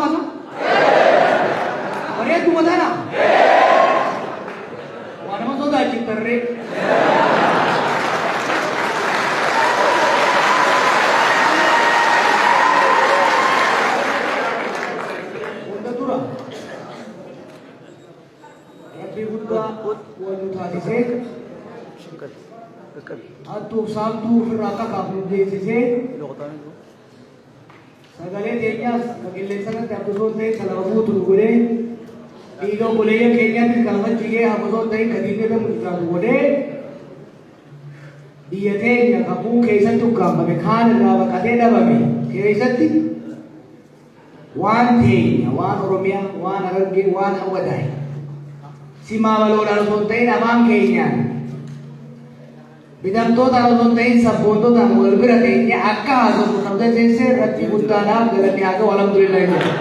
masa? Bareedu matana? Waan nama sodaachiftarree. Hunda dura. Rabbi guddaa wal nu taasisee hattuuf saamtuu ofirraa akka kaafnu beeksisee sagalee keenyaas qilleensa irratti akkasoo ta'e kalaqamuu turu godhee dhiiga obboleeyyan keenyaatti kalafachigee akkasoo ta'e gadiinnata mul'isaatu godhee biyya teenya kakuu keessatti ukkaanfame kaan irraa baqatee dhabame keessatti waan teenya waan oromiyaa waan harargee waan hawwatae simaa baloodhaan osoo hin ta'in afaan keenyaan bidamtoota osoo hin ta'in sabboontootaan wal bira teenye akka haasofnu qabda seensee irratti guddaadhaaf galanni haa ta'u alhamdulillah jedha.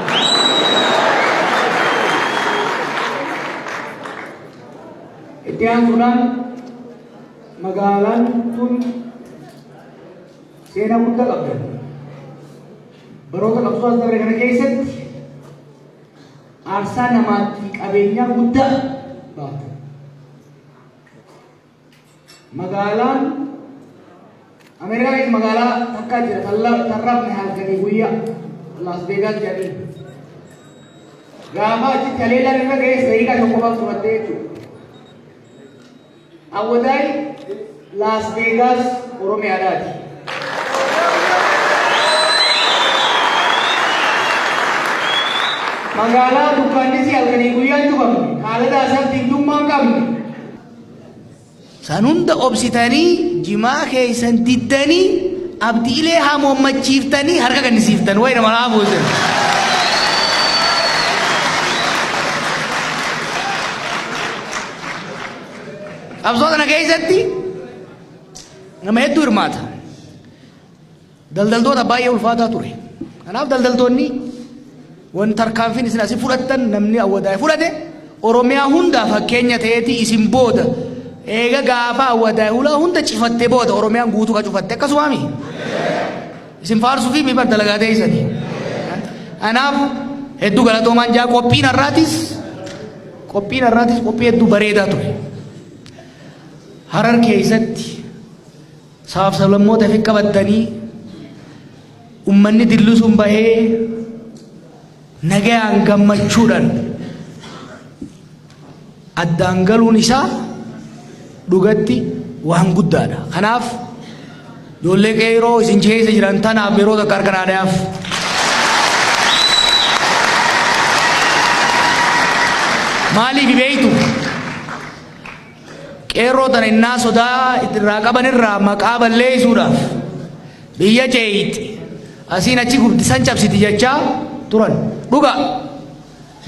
Itti aansuudhaan magaalaan tun seenaa guddaa qabdi. Baroota qabsoo as dabre kana keessatti aarsaa namaatti qabeenyaa guddaa baafte. Magaalaan Amerikaa keessa magaalaa takkaa jira tarraafne halkanii guyyaa Las Vegas jedhanii gaafa achitti haleelaan irra ga'ee daqiiqaa tokko qofaaf turatte jechuudha. Awwadaay Las Vegas Oromiyaadhaati. Magaalaa dukkaannisii halkanii guyyaan cufamne haalata asaatti hiddummaa hin qabne. Sanunda obsitanii jimaa keessan diddanii abdiilee hamoommachiiftanii harka kannisiiftan wayna malaa buusan. Qabsoo kana keessatti nama hedduu hirmaata. Daldaltoota baay'ee ulfaataa ture. Kanaaf daldaltoonni wanti tarkaanfiin isin asii fudhattan namni awwadaa'e fudhate Oromiyaa hundaa fakkeenya ta'eeti isin booda. Eega gaafa awwadaa'e hulaa hunda cifattee booda Oromiyaan guutuu ka cufatte akkasumaami. Isin faarsuu fi mibar dalagaa ta'isanii. Kanaaf hedduu galatoomaan jaa qophiin har'aatis qophii hedduu bareedaa ture. Harar keessatti sabaaf sablammoota fi qabattanii ummanni dillisuun bahee nagayaan gammachuudhaan addaan galuun isaa dhugatti waan guddaadha. Kanaaf ijoollee qeeroo isin keessa jiran tanaaf yeroo tokko harkanaadhaaf maaliif beeytu qeeroo tana innaa sodaa irraa qaban irraa maqaa balleessuudhaaf biyya ceeyti asiin achi guddisan cabsiti jechaa turan dhuga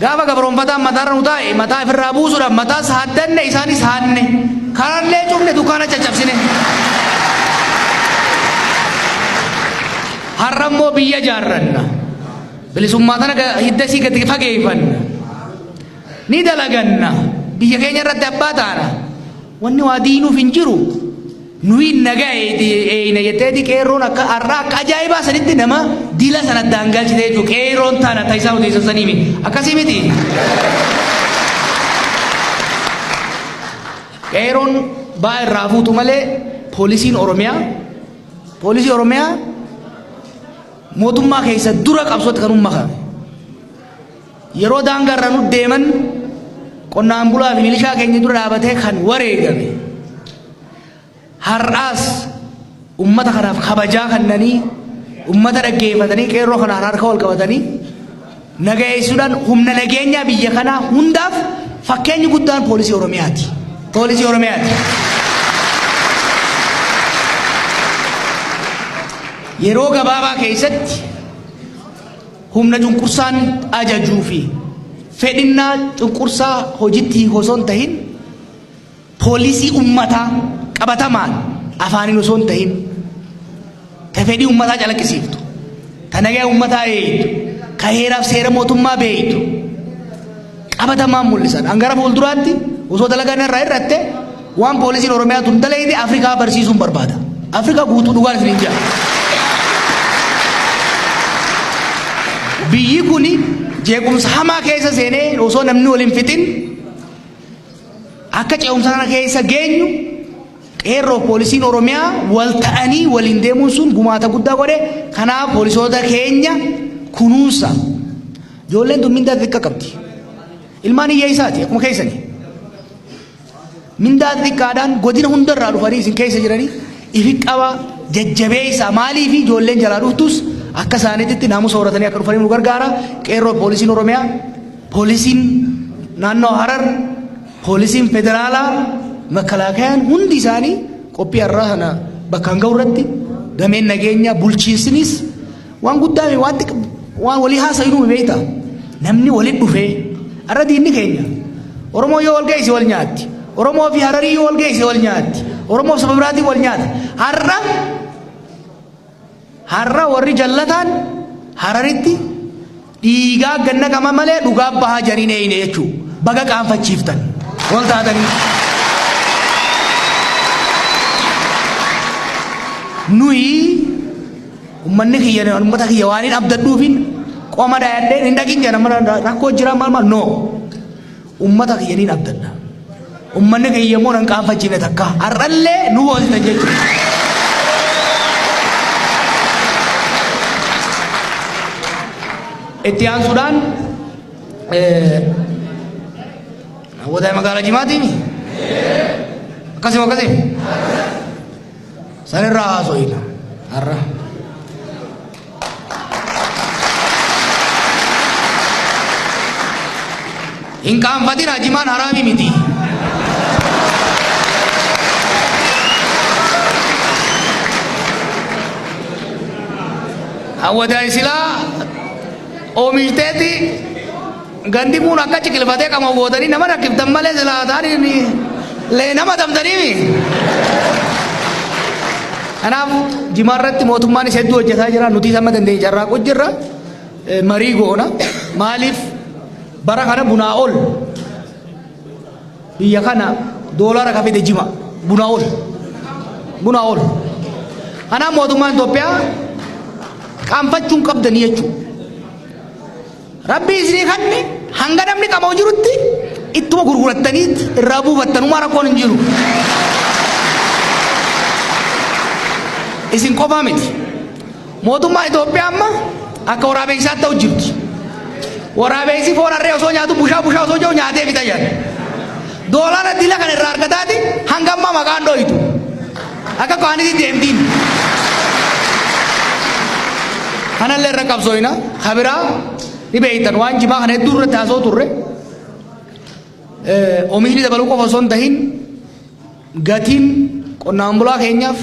gaafa gabroonfataan mataarra nu taa'e mataa ofirraa buusuudhaaf mataa saaddanne isaanis haanne karallee cufne dukaana caccabsine har'ammoo biyya jaarranna bilisummaa tana hiddasii gadi fageeffanna ni dalaganna biyya keenya irratti abbaa taana wanni waa diinuuf hin jiru nuyi naga'e jetteeti qeerroon akka har'a akka ajaa'ibaa sanitti nama dila sana daangalchite jechuudha qeerroon taana ta'isaa odeessanii akkasii miti. Qeerroon ba'aa irraa fuutu malee poolisiin Oromiyaa mootummaa keessa dura qabsootti kan uummakame yeroo daangaa irra nu deeman qonnaan bulaa fi milishaa keenya dura dhaabatee kan wareegame har'aas ummata kanaaf kabajaa kannanii ummata dhaggeeffatanii qeerroo kanaan harka wal qabatanii nagayeessuudhaan humna nageenyaa biyya kanaa hundaaf fakkeenyi guddaan poolisii Oromiyaati. Yeroo gabaabaa keessatti humna cunqursaan ajajuu fi fedhinnaa cunqursaa hojiitti osoo hin tahin poolisii ummataa qabatamaan afaaniin osoo hin tahin ta fedhii ummataa calaqqisiiftu ta nagaa ummataa eeyyitu ka heeraaf seera mootummaa beeytu qabatamaan mul'isan hangara fuulduraatti osoo dalagaan irraa irratte waan poolisiin Oromiyaa tun dalayte Afrikaa barsiisuun barbaada. Afrikaa guutuu dhugaan isin hin jaa. بيجوني جيكم سحما كيسة سنة وصلنا منو الانفتين أكتر يوم سنة كيسة جينيو إيرو بوليسين أوروميا والتاني والإنديمون سون قماتا قدا قري خنا بوليسودا كينيا كنوسا جولين دو من دا ذكا كبتي الماني يساتي أكما كيساني من دا ذكا دان قدين هندر رالو فريسين كيسا جراني إفك أوا ججبيسا مالي في جولين جرالو توس أكا سانيتي نامو سورتاني أكا رفرين مغرغارا إيرو بوليسين أوروميا بوليسين نانو هرر بوليسين فدرالا مكلاكيان هندي ساني قبي الرهنا بكانغو ردي دمين نجينيا بولشيسنيس وان قدامي وان وليها سينو بيتا نمني ولد بفي أردي إني كينيا ورمو يوال جايسي والنياتي ورمو في هرري يوال جايسي والنياتي ورمو سببراتي والنياتي هرّا ورّي جلتان هرريتي ديغا غنّا كما مالي دوغا بها جرين ايني يچو بغا كام فچيفتن والتا دني نوي ummanni kiyya ummata kiyya waan hin abdadhuufin qoma daayadheen hin dhaqin jedhama rakkoo jira maal no ummata kiyya hin abdadha ummanni kiyya immoo nan qaanfachiine takka har'allee nu boositan jechuudha. itti aansuudhaan hawwataa magaalaa Jimaatiimi akkasii sanirraa haasooyina har'a. إن كان فتير أجمان حرامي متي أودا إسلا أوميشتي غندي مون أكا شكل فتير كم أوداني نما ركب تمالي زلا داري ني لينا ما تمدني مي أنا جمارة موتوماني سدوا جثا جرا نوتي سما تندي جرا كوجرا مريغونا مالف bara kana bunaol biya kana dolara ka fide jima bunaol ana moduman Ethiopia qaanfachuun qabdani jechu rabbi isni kanni hanga namni qabaw jirutti ittuma gurgurattanit irraa buufattanu mara kon jiru isin qofa miti moduma Ethiopia amma akka waraabeysaatti ta'u jirti waraabeysi foorarree osoo nyaatu bushaa osoo jiru nyaatee fita jedha doolara dila kan irraa argataati hanga amma maqaan dho'itu akka qaanitti deemtiin kanallee irra qabsooyina kabiraa ni beeytan waan jimaa kana hedduu irratti haasoo turre oomishni dabaluu qofa osoo hin tahin gatiin qonnaan bulaa keenyaaf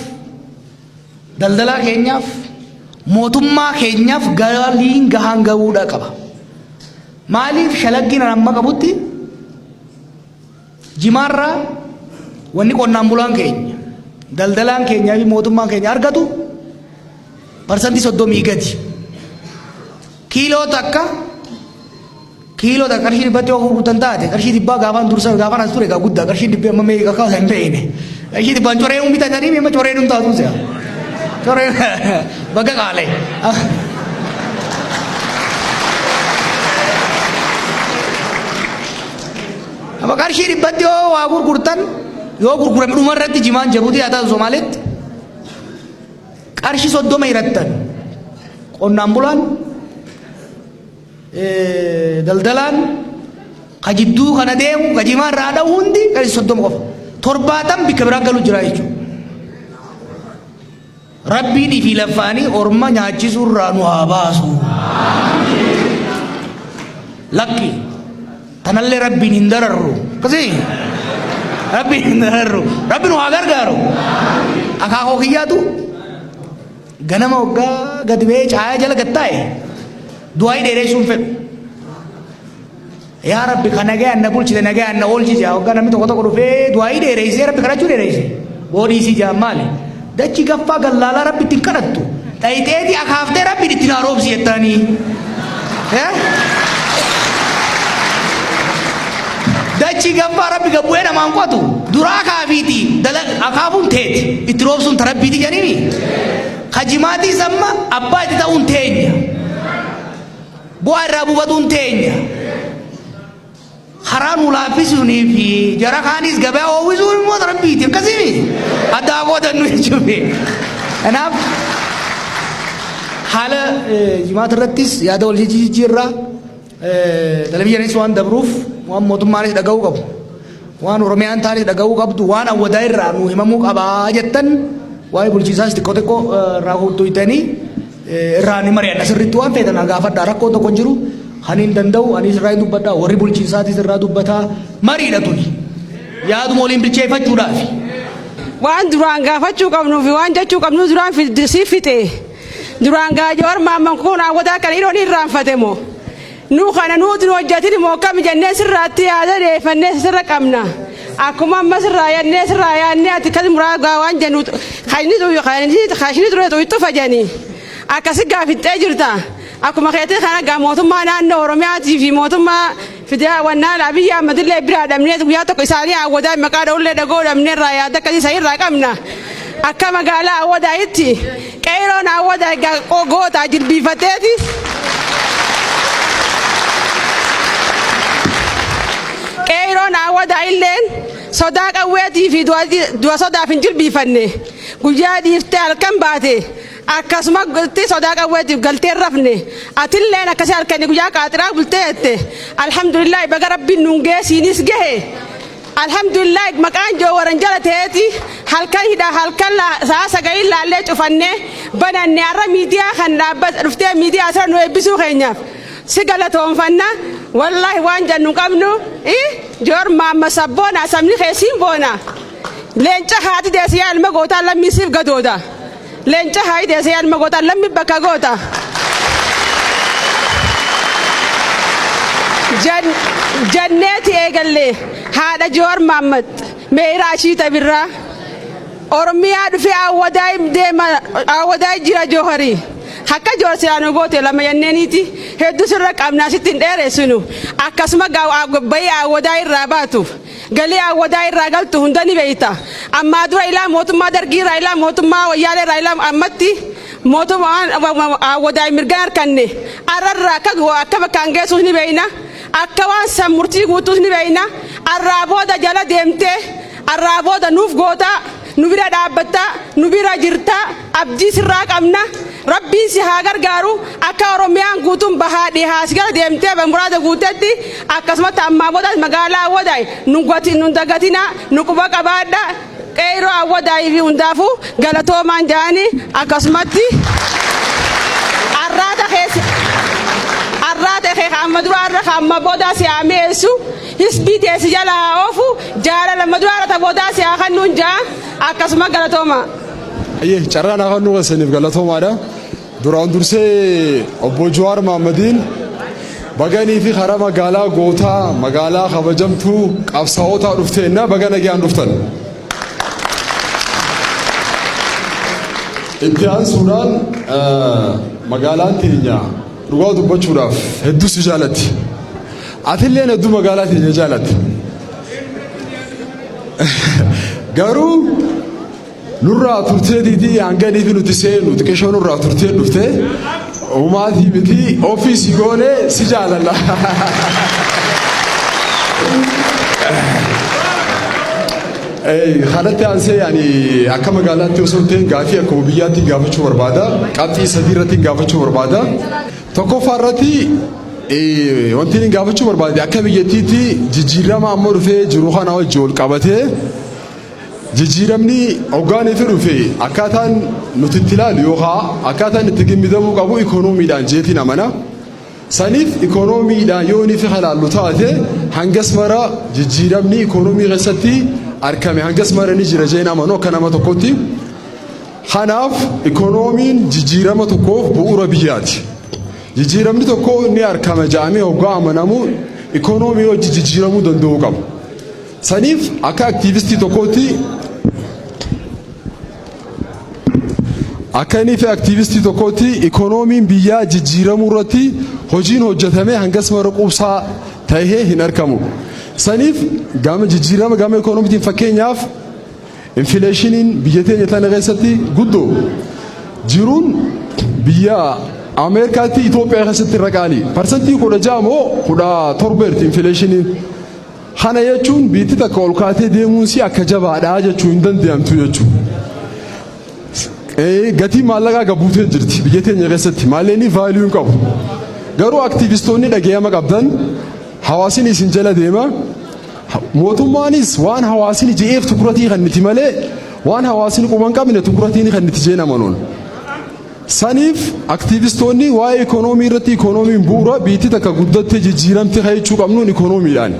daldalaa keenyaaf mootummaa keenyaaf galiin gahaan gahuudha qaba. maaliif shalaggiin amma qabutti jimaarraa wanni qonnaan bulaan keenya daldalaan keenyaa fi mootummaan keenya argatu parsantii 30 gadi kiiloo takka qarshii dhibbatti yoo gurgurtan taate qarshii dhibbaa gaafaan dursa gaafaan as ture guddaa qarshii dhibbi amma meeqa kaasa hin beekne qarshii dhibbaan coree hin bitatanii meema coree hin taatu se'a coree baga qaalee amma qarshii dhibbatti yoo waa gurgurtan yoo gurgurame dhumarratti jimaan jabuutii haa taatu Somaalitti qarshii 30 hirattan qonnaan bulaan daldalaan kajidduu kana deemu kajimaan irraa dha'u hundi qarshii 30 qofa 70 bikka biraa galu jira jechuudha. Rabbiin ifi laffaanii orma nyaachisuu irraa nu haa baasu. Lakki tanallee rabbiin hin dararru akkasii rabbiin hin dararru rabbiin nu haa gargaaru. Akaakoo kiyyaatu ganama waggaa gadi ba'ee caayaa jala gattaa'e du'aa dheeressuun fedhu. Yaa Rabbi kan nagayaan na bulchite nagayaan na oolchise waggaa namni tokko tokko dhufee du'aa dheeresee Rabbi kadhachuu dheerese boodiisii jaan maali dachi gaffaa gallaalaa Rabbi ittiin kadhattu dhayiteeti akaaftee Rabbi ittiin haroobsi jettanii dachi gaffaa Rabbi gabbu'ee namaan qotu duraa kaafiiti akaafuun teeti itti roobsuun tarabbiiti jedhanii kajimaatii samma abbaa itti ta'uun teenya bu'aa irraa buufatuun teenya haraan ulaafisuunii fi jara kaanis gabaa oowwisuun immoo rabbiiti akkasii addaa qoodannu jechuudha. Kanaaf haala jimaata irrattis yaada wal jijjiirraa televizyiinis waan dabruuf waan mootummaanis dhaga'uu qabu waan oromiyaan taanis dhaga'uu qabdu waan awwadaa irraa nu himamuu qabaa jettan waa'ee bulchiinsaas xiqqoo xiqqoo irraa hojjetanii irraa ni mari'adha sirriitti waan feetan gaafadha rakkoo tokko hin jiru haniin danda'u anis irraa dubbadha warri bulchiinsaatis irraa dubbataa mariidha tuni yaaduma waliin bilcheeffachuudhaaf. Waan duraan gaafachuu qabnuu fi waan jechuu qabnu duraan si fixe duraan gaajoor maamman kun awwadaa kan dhiiroon irraanfate moo nu kana nuti hojjetin moo kam jennee sirraatti yaada deeffannee sirra qabna akkuma amma sirraa yaannee ati kan muraa gaawaan jennu kaashini ture itti fajanii akkasi gaafixxee jirta akkuma keetii kana gaa mootummaa naannoo Oromiyaatii fi mootummaa fidaa wannaan Abiyyi Ahmedillee biraa dhabnee guyyaa tokko isaanii awwadaa maqaa dhawullee dhagoo dhabnee irraa yaada akkasii isa irraa qabna akka magaalaa awwadaayitti qeeroon awwadaa goota jilbiifateeti. Qeeroon awwadaa illeen sodaa qawweetii fi du'a sodaaf hin jilbiifanne guyyaa dhiiftee halkan baate akkasuma sodaa qawweetiif galtee rafne atilleen akkasii halkanii guyyaa qaaxiraa bultee jette alhamdulillah baga rabbiin nuun geessiinis gahe alhamdulillah maqaan joo waran jala ta'eeti halkan hidha halkan sa'a sagalii laallee cufannee bananne har'a miidiyaa kan dhaabbata dhuftee miidiyaa sana nu eebbisuu keenyaaf si galatoonfanna wallahi waan jannu qabnu joor maamma sabboona sabni keessiin boona leenca haati deesiyaa ilma gootaa lammisiif gadooda leenca haati deesiyaa ilma gootaa lammi bakka goota janneeti eegallee haadha joor maammat meeraa ashiita birraa Oromiyaa dhufee awwadaa jira jooharii akka joorsiyaanu goote lama yanneeniiti hedduu sirra qabnaa sittiin dheeressinu akkasuma bayii awwadaa irraa baatu galii awwadaa irraa galtu hunda ni beeyta ammaa dura ilaa mootummaa dargii irraa ilaa mootummaa wayyaalee irraa ilaa ammatti mootummaa awwadaa mirgaan harkanne arrarraa akka bakkaan geessuus ni beeyna akka waan sammurtii guutuus ni beeyna arraa booda jala deemtee arraa booda nuuf gootaa nu bira dhaabbattaa nu bira jirtaa abdii sirraa qabna rabbiin si haa gargaaru akka Oromiyaan guutuun bahaa dhihaa si gara deemtee muraada guutetti akkasumatti ammaa booda magaalaa awwadaa nu dagatina nu quba qabaadha qeeroo awwadaa fi hundaafuu galatoomaan jaanii akkasumatti arraata kee amma duraarra amma booda si aameessu hisbii teessi jalaa oofu jaalala maduraarra ta booda si haa kannuun jaa akkasuma galatooma. Carraan afaan nu qasaniif galatoomaadha. Duraan dursee obbo Jawaar Mahaammadiin baganii fi karaa magaalaa gootaa magaalaa kabajamtuu qabsaa'otaa dhufteenna baga nagaan dhuftan. Itti aansuudhaan magaalaan teenya dhugaa dubbachuudhaaf hedduu si jaalatti. Atilleen hedduu magaalaa teenya jaalatti. Garuu nurraa turteetiiti hanganii fi nuti seenu xiqqeeshoo nurraa turtee dhufte uumaatii miti ofiisii goonee si jaalalla. Kanatti aansee akka magaalaatti osoo hin ta'in gaafii akkuma biyyaatti gaafachuu barbaada. Qabxii sadii irratti gaafachuu barbaada. Tokkoffaa irratti wanti inni gaafachuu barbaade akka biyyattiitti jijjiirama amma dhufee jiru kana wajji wal qabatee jijjiiramni hoggaanii fi dhufe akkaataan nuti itti ilaalu yookaan akkaataan itti gimmidamuu qabu ikoonomiidhaan jeetiin amana. Saniif ikoonomiidhaan yoo inni fi halaallu taate hangas mara jijjiiramni ikoonomii keessatti argame hangas mara ni jira jeen amanu akka nama tokkotti. Kanaaf ikoonomiin jijjiirama tokkoof bu'uura biyyaati. Jijjiiramni tokko inni argame jedhamee hoggaa amanamu ikoonomii hojii jijjiiramuu danda'uu qaba. Saniif akka aktiivistii tokkootti akka inni fi aktiivistii tokkootti ikoonomiin biyyaa jijjiiramuu irratti hojiin hojjetamee hangas mara quubsaa ta'ee hin argamu. Saniif gama jijjiirama gama ikoonomiitiin fakkeenyaaf infileeshiniin biyya teenya tana keessatti guddoo jiruun biyya Ameerikaatti Itoophiyaa keessatti irra qaalii parsantii 16 moo 17 infleeshiniin kana jechuun biitti takka ol kaatee deemuun si akka jabaadhaa jechuu hin danda'amtu jechuudha. Gatii maallaqaa gabuutee jirti biyya teenya keessatti maalleenii vaaliyuu hin qabu. Garuu aktiivistoonni dhaga'ama qabdan hawaasni isin jala deema. Mootummaanis waan hawaasni je'eef tukuratii kan niti malee waan hawaasni quban qabne tukuratiin kan niti jeen amanuun. Saniif aktiivistoonni waa'ee ikoonoomii irratti ikoonomiin bu'uura biitti takka guddattee jijjiiramte jechuu qabnuun ikoonomiidhaan.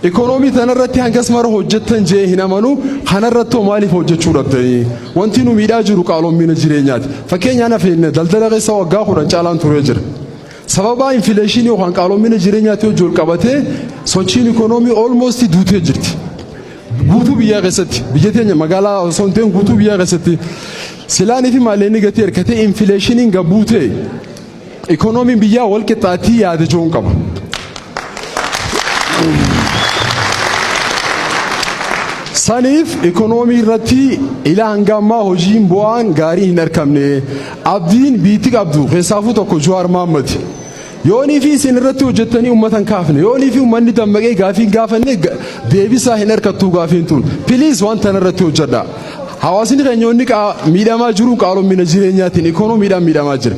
Ikoonomii tanarratti hangas mara hojjettan jee hin amanu kanarratti maaliif hojjechuu dhabdanii wanti nu miidhaa jiru qaaloomina jireenyaati. Fakkeenyaan hafeenne daldala keessa waggaa 10 caalaan turee jira. Sababa infleeshinii yookaan qaaloomina jireenyaatti hojii ol qabatee sochiin ikoonomii almost duutee jirti. Guutuu biyyaa keessatti biyya teenya magaalaa osoo hin ta'in guutuu biyyaa keessatti silaanii fi maalleenii gatii hirkatee infleeshiniin gabuutee ikoonomiin biyyaa wal qixxaatii yaada joon qaba. Saniif ikoonomii irratti ila hanga ammaa hojiin bu'aan gaarii hin argamne abdiin biitti qabdu keessaafuu tokko Jawaar Mohaammed yoonii fi isin irratti hojjettanii uummatan kaafne yoonii fi uummanni dammaqee gaafii gaafanne deebisaa hin argattu gaafiin tun piliis waan tan irratti hojjedha. Hawaasni keenyoonni miidhamaa jiru qaaloomina jireenyaatiin ikoonomiidhaan miidhamaa jira.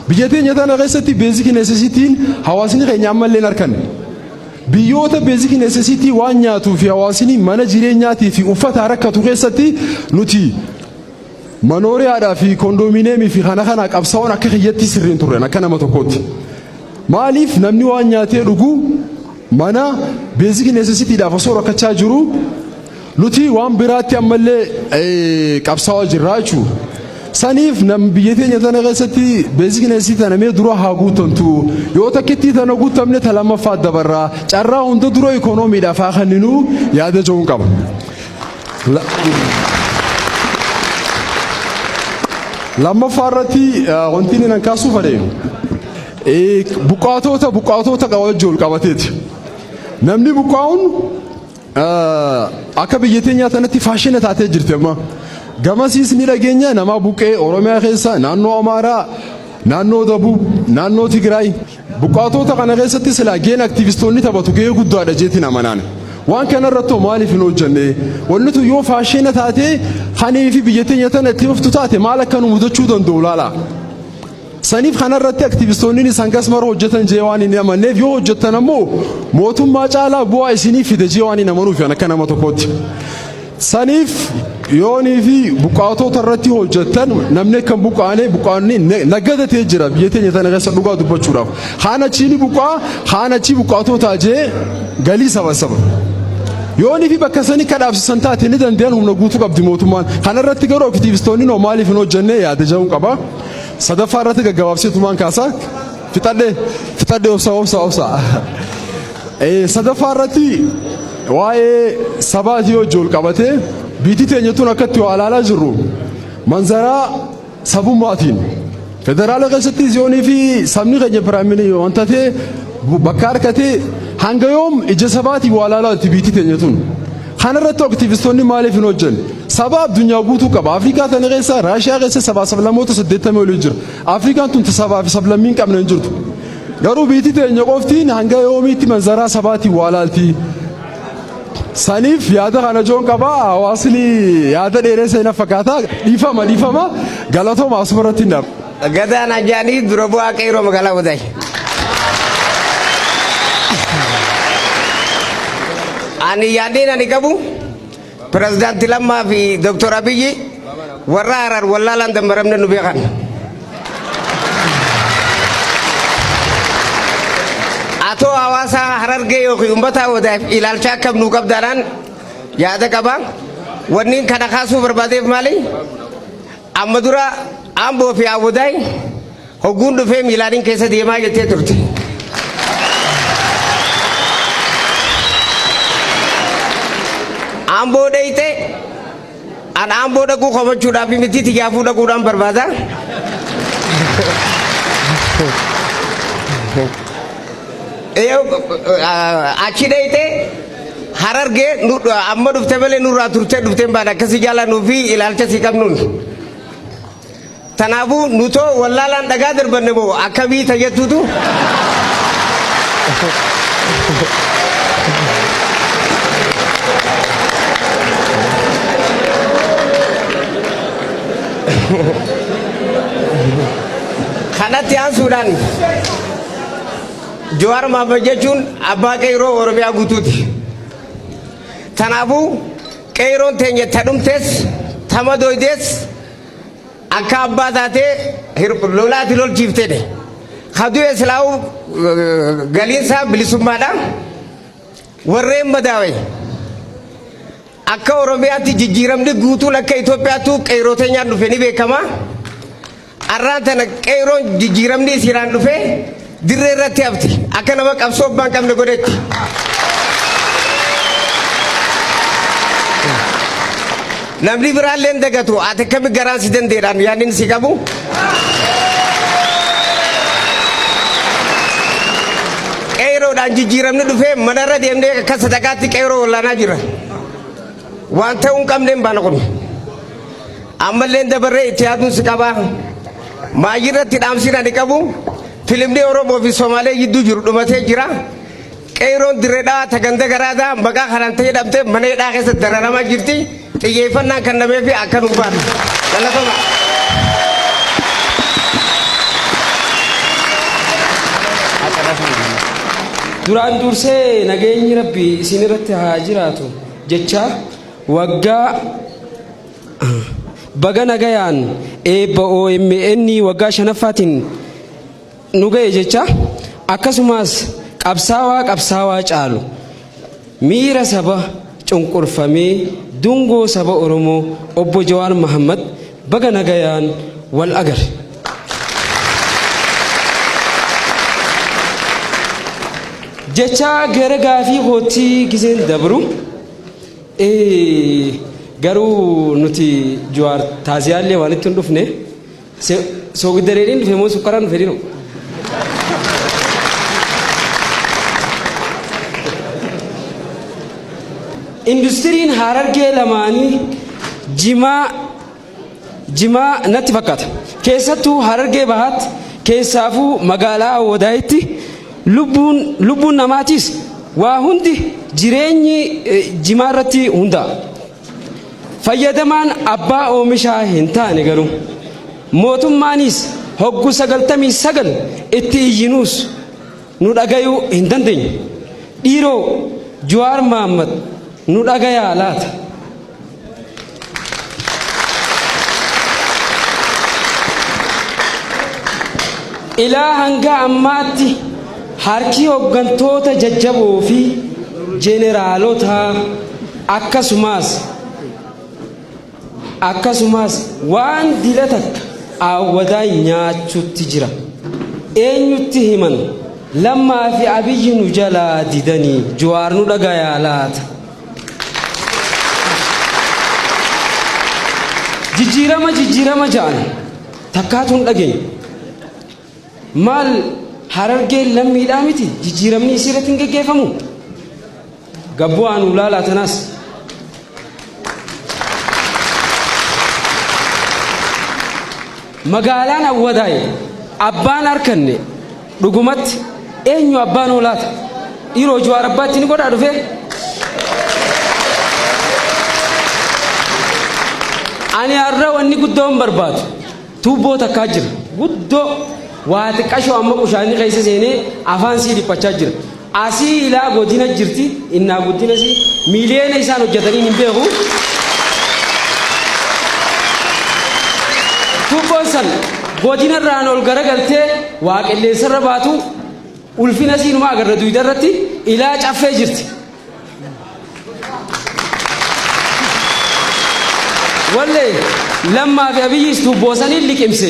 Biyya teenya tana keessatti beezikii neesesitiin hawaasni keenya ammallee hin arganne. Biyyoota beezikii neesesitii waan nyaatuu fi hawaasni mana jireenyaatii fi uffata rakkatu keessatti nuti manooriyaadhaa fi kondominiyeemii fi kana qabsaa'uun akka kiyyatti sirriin turre akka nama tokkootti. Maaliif namni waan nyaatee dhugu mana beezikii neesesitiidhaaf osoo rakkachaa jiru nuti waan biraatti ammallee qabsaa'aa jirra jechuudha. Saniif nam biyya teenya tana keessatti beezikii neesesitii tana mee dura haa guutantu yoo takkitti tana guutamne ta lammaffaa dabarraa carraa hunda dura ikoonomiidhaaf haa kenninu yaada joon qaba. Lammaffaa irratti wanti inni nan kaasuu fadheenu buqqaatota qabachuu ol qabateeti. Namni buqqaa'uun akka biyya teenya tanatti faashina taatee jirti amma. Gamasiis ni dhageenya nama buqqee Oromiyaa keessa naannoo Amaaraa, naannoo Dabub, naannoo Tigraay buqqaatota kana keessatti silaa geen aktiivistoonni taphatu gahee guddaadha jeetiin amanaan. Waan kana irratti maaliif hin hojjenne wanni tu yoo faashina taatee kanii fi biyya teenya tana itti hoftu taate maal akka nu mudachuu danda'u laala. Saniif kana irratti aktiivistoonni isaan gasmara hojjetan jee waan hin amanneef yoo hojjetan ammoo mootummaa caalaa bu'aa isinii fide jee waan hin amanuuf akka nama tokkootti. Saniif yoonii fi buqqaatota irratti hojjetan namni kan buqqaanni naggadatee jira biyya teenya tana keessa dhugaa dubbachuudhaaf. Haana chiini haana chi buqqaatota jee galii sabasaba. Yoonii fi bakka sanii kadhaabsisan taate ni danda'an humna guutuu qabdi mootummaan. Kana irratti garuu aktiivistoonni maaliif hin hojjenne yaada jahuun qaba. Sadaffaa irratti gaggabaabseetumaan kaasaa fixadhe obsa. Sadaffaa irratti waa'ee sabaatii hojii ol qabatee biitii teenya tun akkatti waa ilaalaa jirru manzaraa sabummaatiin federaala keessatti yoonii fi sabni keenya piraayimini wanta ta'e bakka harkatee hanga yoom ija sabaatii waa ilaalaa biitii teenya tun. Kana irratti aktiivistoonni maaliif hin hojjenne? Saba addunyaa guutuu qaba. Afrikaa tana keessa Raashiyaa keessa sabaa sablammoota 80 olii jira. Afrikaan tun sabaa fi sablammii hin qabne hin jirtu. Garuu biitii teenya qoftiin hanga yoomiitti manzaraa sabaatii waa ilaalti. Saniif yaada kana joon qaba hawaasni yaada dheeressaa hin fakkaata dhiifama galatooma asumarratti hin dhabu. Gadaan ajaanii dura bu'aa qeeroo magaalaa Wadaay. Ani yaadeen ani qabu pirezidaantii Lammaa fi Dr. Abiyyi warra Harar wallaalaan dambaramne nu beekan. Atoo hawaasa Harargee yookiin uummata Wadaay ilaalcha akkam nuu qabdaanaan yaada qaba. Wanni kana kaasuu barbaadeef maali? Amma dura Amboo fi Wadaay hogguun dhufee miilaaniin keessa deemaa jettee turte. Amboo dhayite an Amboo dhaquu qofachuudhaaf miti tijaafuu dhaquudhaan barbaada. Achi dhayite Harargee amma dhufte malee nurraa turtee dhufteen baadha akkasii jaalannuu fi ilaalcha si qabnuun. Tanaafu nutoo wallaalaan dhagaa darbanne moo akkamii tayyattuutu? Kanatti aansuudhaan Jawaar Mohaammed jechuun abbaa qeerroo Oromiyaa guutuuti. Tanaafuu qeerroon teenya tadhumtees tama doydees akka abbaa taatee lolaati lolchiifteedhe. Kaduu islaa'u galiinsaa bilisummaadha. Warreen madaawe akka Oromiyaatti jijjiiramni guutuun akka Itoophiyaattu qeerroo teenyaan dhufe ni beekama. Arraan tana qeerroon jijjiiramni isiiraan dhufe dirree irratti hafti akka nama qabsoo abbaan qabne godhetti. Namni biraallee dagatu ati akkami garaan si dandeedhaan yaadni si qabu. Qeerroodhaan jijjiiramni dhufe manarra deemnee akka sadaqaatti qeerroo wallaanaa jira. Waan ta'uu hin qabneen baana kun. Ammallee dabarree itti yaaduun si qabaa. Maayirratti dhaamsiin ani qabu filimni Oromoo fi Somaalee gidduu jiru dhumatee jira. Qeerroon dirreedhaa taganda garaadhaa maqaa kanaan ta'ee dhabdee mana hidhaa keessatti dararamaa jirti. Xiyyeeffannaan kan namee fi akka nu baatu. Galatoomaa. Duraan dursee nageenyi Rabbi isin irratti haa jiraatu jecha waggaa baga nagayaan eebba OMN waggaa 5ffaatiin nu ga'e jecha akkasumas qabsaawaa caalu miira saba cunqurfamee dungoo saba Oromoo obbo Jawaar Mohaammed baga nagayaan wal agare. Jecha gara gaafii hootii giseen dabru garuu nuti Jawaar taaziyaallee waan itti hin dhufne soogiddareedhiin dhufe moo sukkaraan dhufe dhiiroo. Industiriin Harargee lamaanii jimaa natti fakkaata. Keessattuu Harargee bahaatti keessaafuu magaalaa Awwadaayitti lubbuun namaatiis waa hundi jireenyi jimaa irratti hundaa'a. Fayyadamaan abbaa oomishaa hin taane garuu mootummaanis hoggu 99 itti iyyinuus nu dhagayuu hin dandeenye. Dhiiroo Jawaar Mohaammed nu dhagayaa laata? Ilaa hanga ammaatti harki hooggantoota jajjaboo fi jeeneraalota akkasumas waan dila takka Awwadaa nyaachuutti jira. Eenyutti himan? Lammaa fi Abiyyi nu jalaa didanii Jawaar nu dhagayaa laata? Jijjiirama ja'an takkaatu hin dhageenye. Maal Harargeen lammiidhaa miti jijjiiramni isirratti hin geggeeffamu? Gabbu'aan ulaalaa tanaas. Magaalaan Awwadaay abbaan harkanne dhugumatti eenyu abbaan olaata? Dhiiroo Jawaar abbaatti ni godhaa dhufe? Ani har'a wanni guddoon barbaadu tuubboo takkaa jira guddoo waa xiqqashoo amma qushaanii keessa seenee afaan sii dhiphachaa jira. Asii ilaa godina jirti innaa guddina sii miiliyoona isaan hojjetanii hin beeku. Tuubboon san godina irraan ol garagaltee waa qilleensarra baatu ulfina siinumaa agarra duyda irratti ilaa caffee jirti. Wallee Lammaa fi Abiyyiis tuubboo saniin liqimse.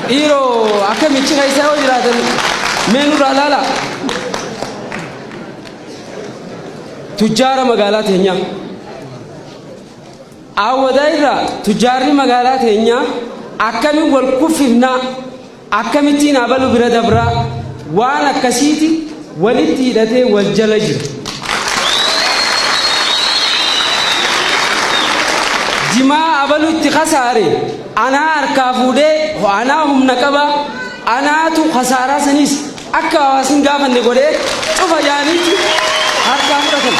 Dhiiroo akka michi keessa yoo jiraatan meenurraa laala. Tujjaara magaalaa teenyaa. Awwadaa irraa tujjaarri magaalaa teenyaa akkamiin wal kuffifnaa akkamittiin abalu bira dabraa waan akkasiiti walitti hidhatee wal jala jira. Jimaa abalu itti khasaare anaa harkaa fuudhee anaa humna qaba anaatu khasaaraa sanis akka hawaasin gaafanne godhee cufa yaanitti harkaa fudhatan.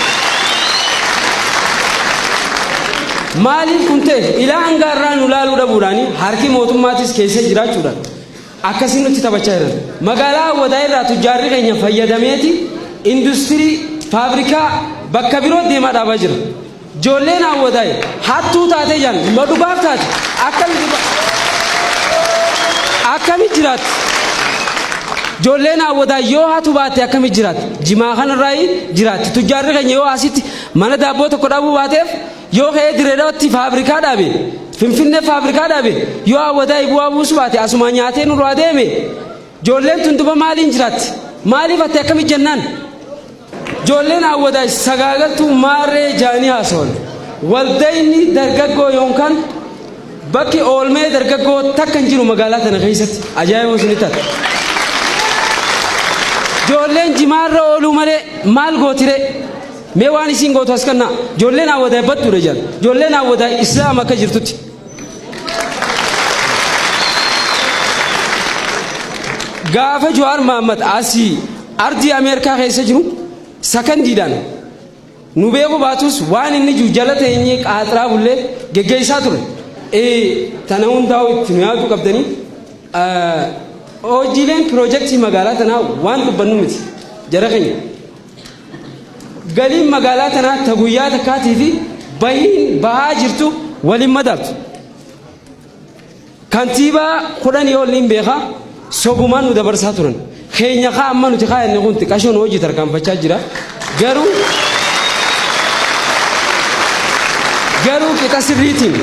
Maaliif kun ta'e ilaa hangaarraa nu laaluu dhabuudhaani harki mootummaatis keessa jiraachuudhaan akkasiin nutti taphachaa jiran. Magaalaa Hawwadaa irraa tujjaarri keenya fayyadameeti industirii faabrikaa bakka biroo deemaa dhaabaa jira. Ijoolleen Hawwadaa hattuu taatee jiran madhubaaf taate akkamitti jiraatti? Ijoolleen Hawwadaa yoo hatu baate akkamitti jiraatti? Jimaa kanarraa jiraatti. Tujjaarri keenya yoo asitti mana daabboo tokko dhabuu baateef yoo ka'ee direedhaatti faabrikaa dhaabe Finfinnee faabrikaa dhaabe yoo Hawwadaa bu'aa buusu baate asuma nyaatee nurraa deeme ijoolleen tun duba maaliin jiraatti? Maaliif ati akkamitti jennaan? Ijoolleen Hawwadaa sagaagaltuu maarree jaanii haasawan waldayni dargaggoo yookaan bakki oolmee dargaggoo takka hin jiru magaalaa tana keessatti ajaa'iba isin taate. Ijoolleen jimaarra ooluu malee maal gootire? Mee waan isin gootu as kanna ijoolleen Hawwadaa badduudha jedhan ijoolleen Hawwadaa islaam akka jirtutti. Gaafa Jawaar Mohaammed asii ardii Ameerikaa keessa jiru sakandiidhaan nu beeku baatus waan inni jiru jala teenyee qaaxiraa bullee geggeessaa ture. Tana hundaa'u itti nu yaaduu qabdanii hojiileen piroojeektii magaalaa tanaa waan dubbannu miti jara keenya. Galiin magaalaa tanaa ta guyyaa takkaatii fi bahiin bahaa jirtu waliin madaaltu. Kantiibaa 10 waliin beekaa sobumaan nu dabarsaa turan. Keenya kaa amma nuti kaa inni kun xiqqashoon hojii tarkaanfachaa jira. Garuu qixa sirriitiin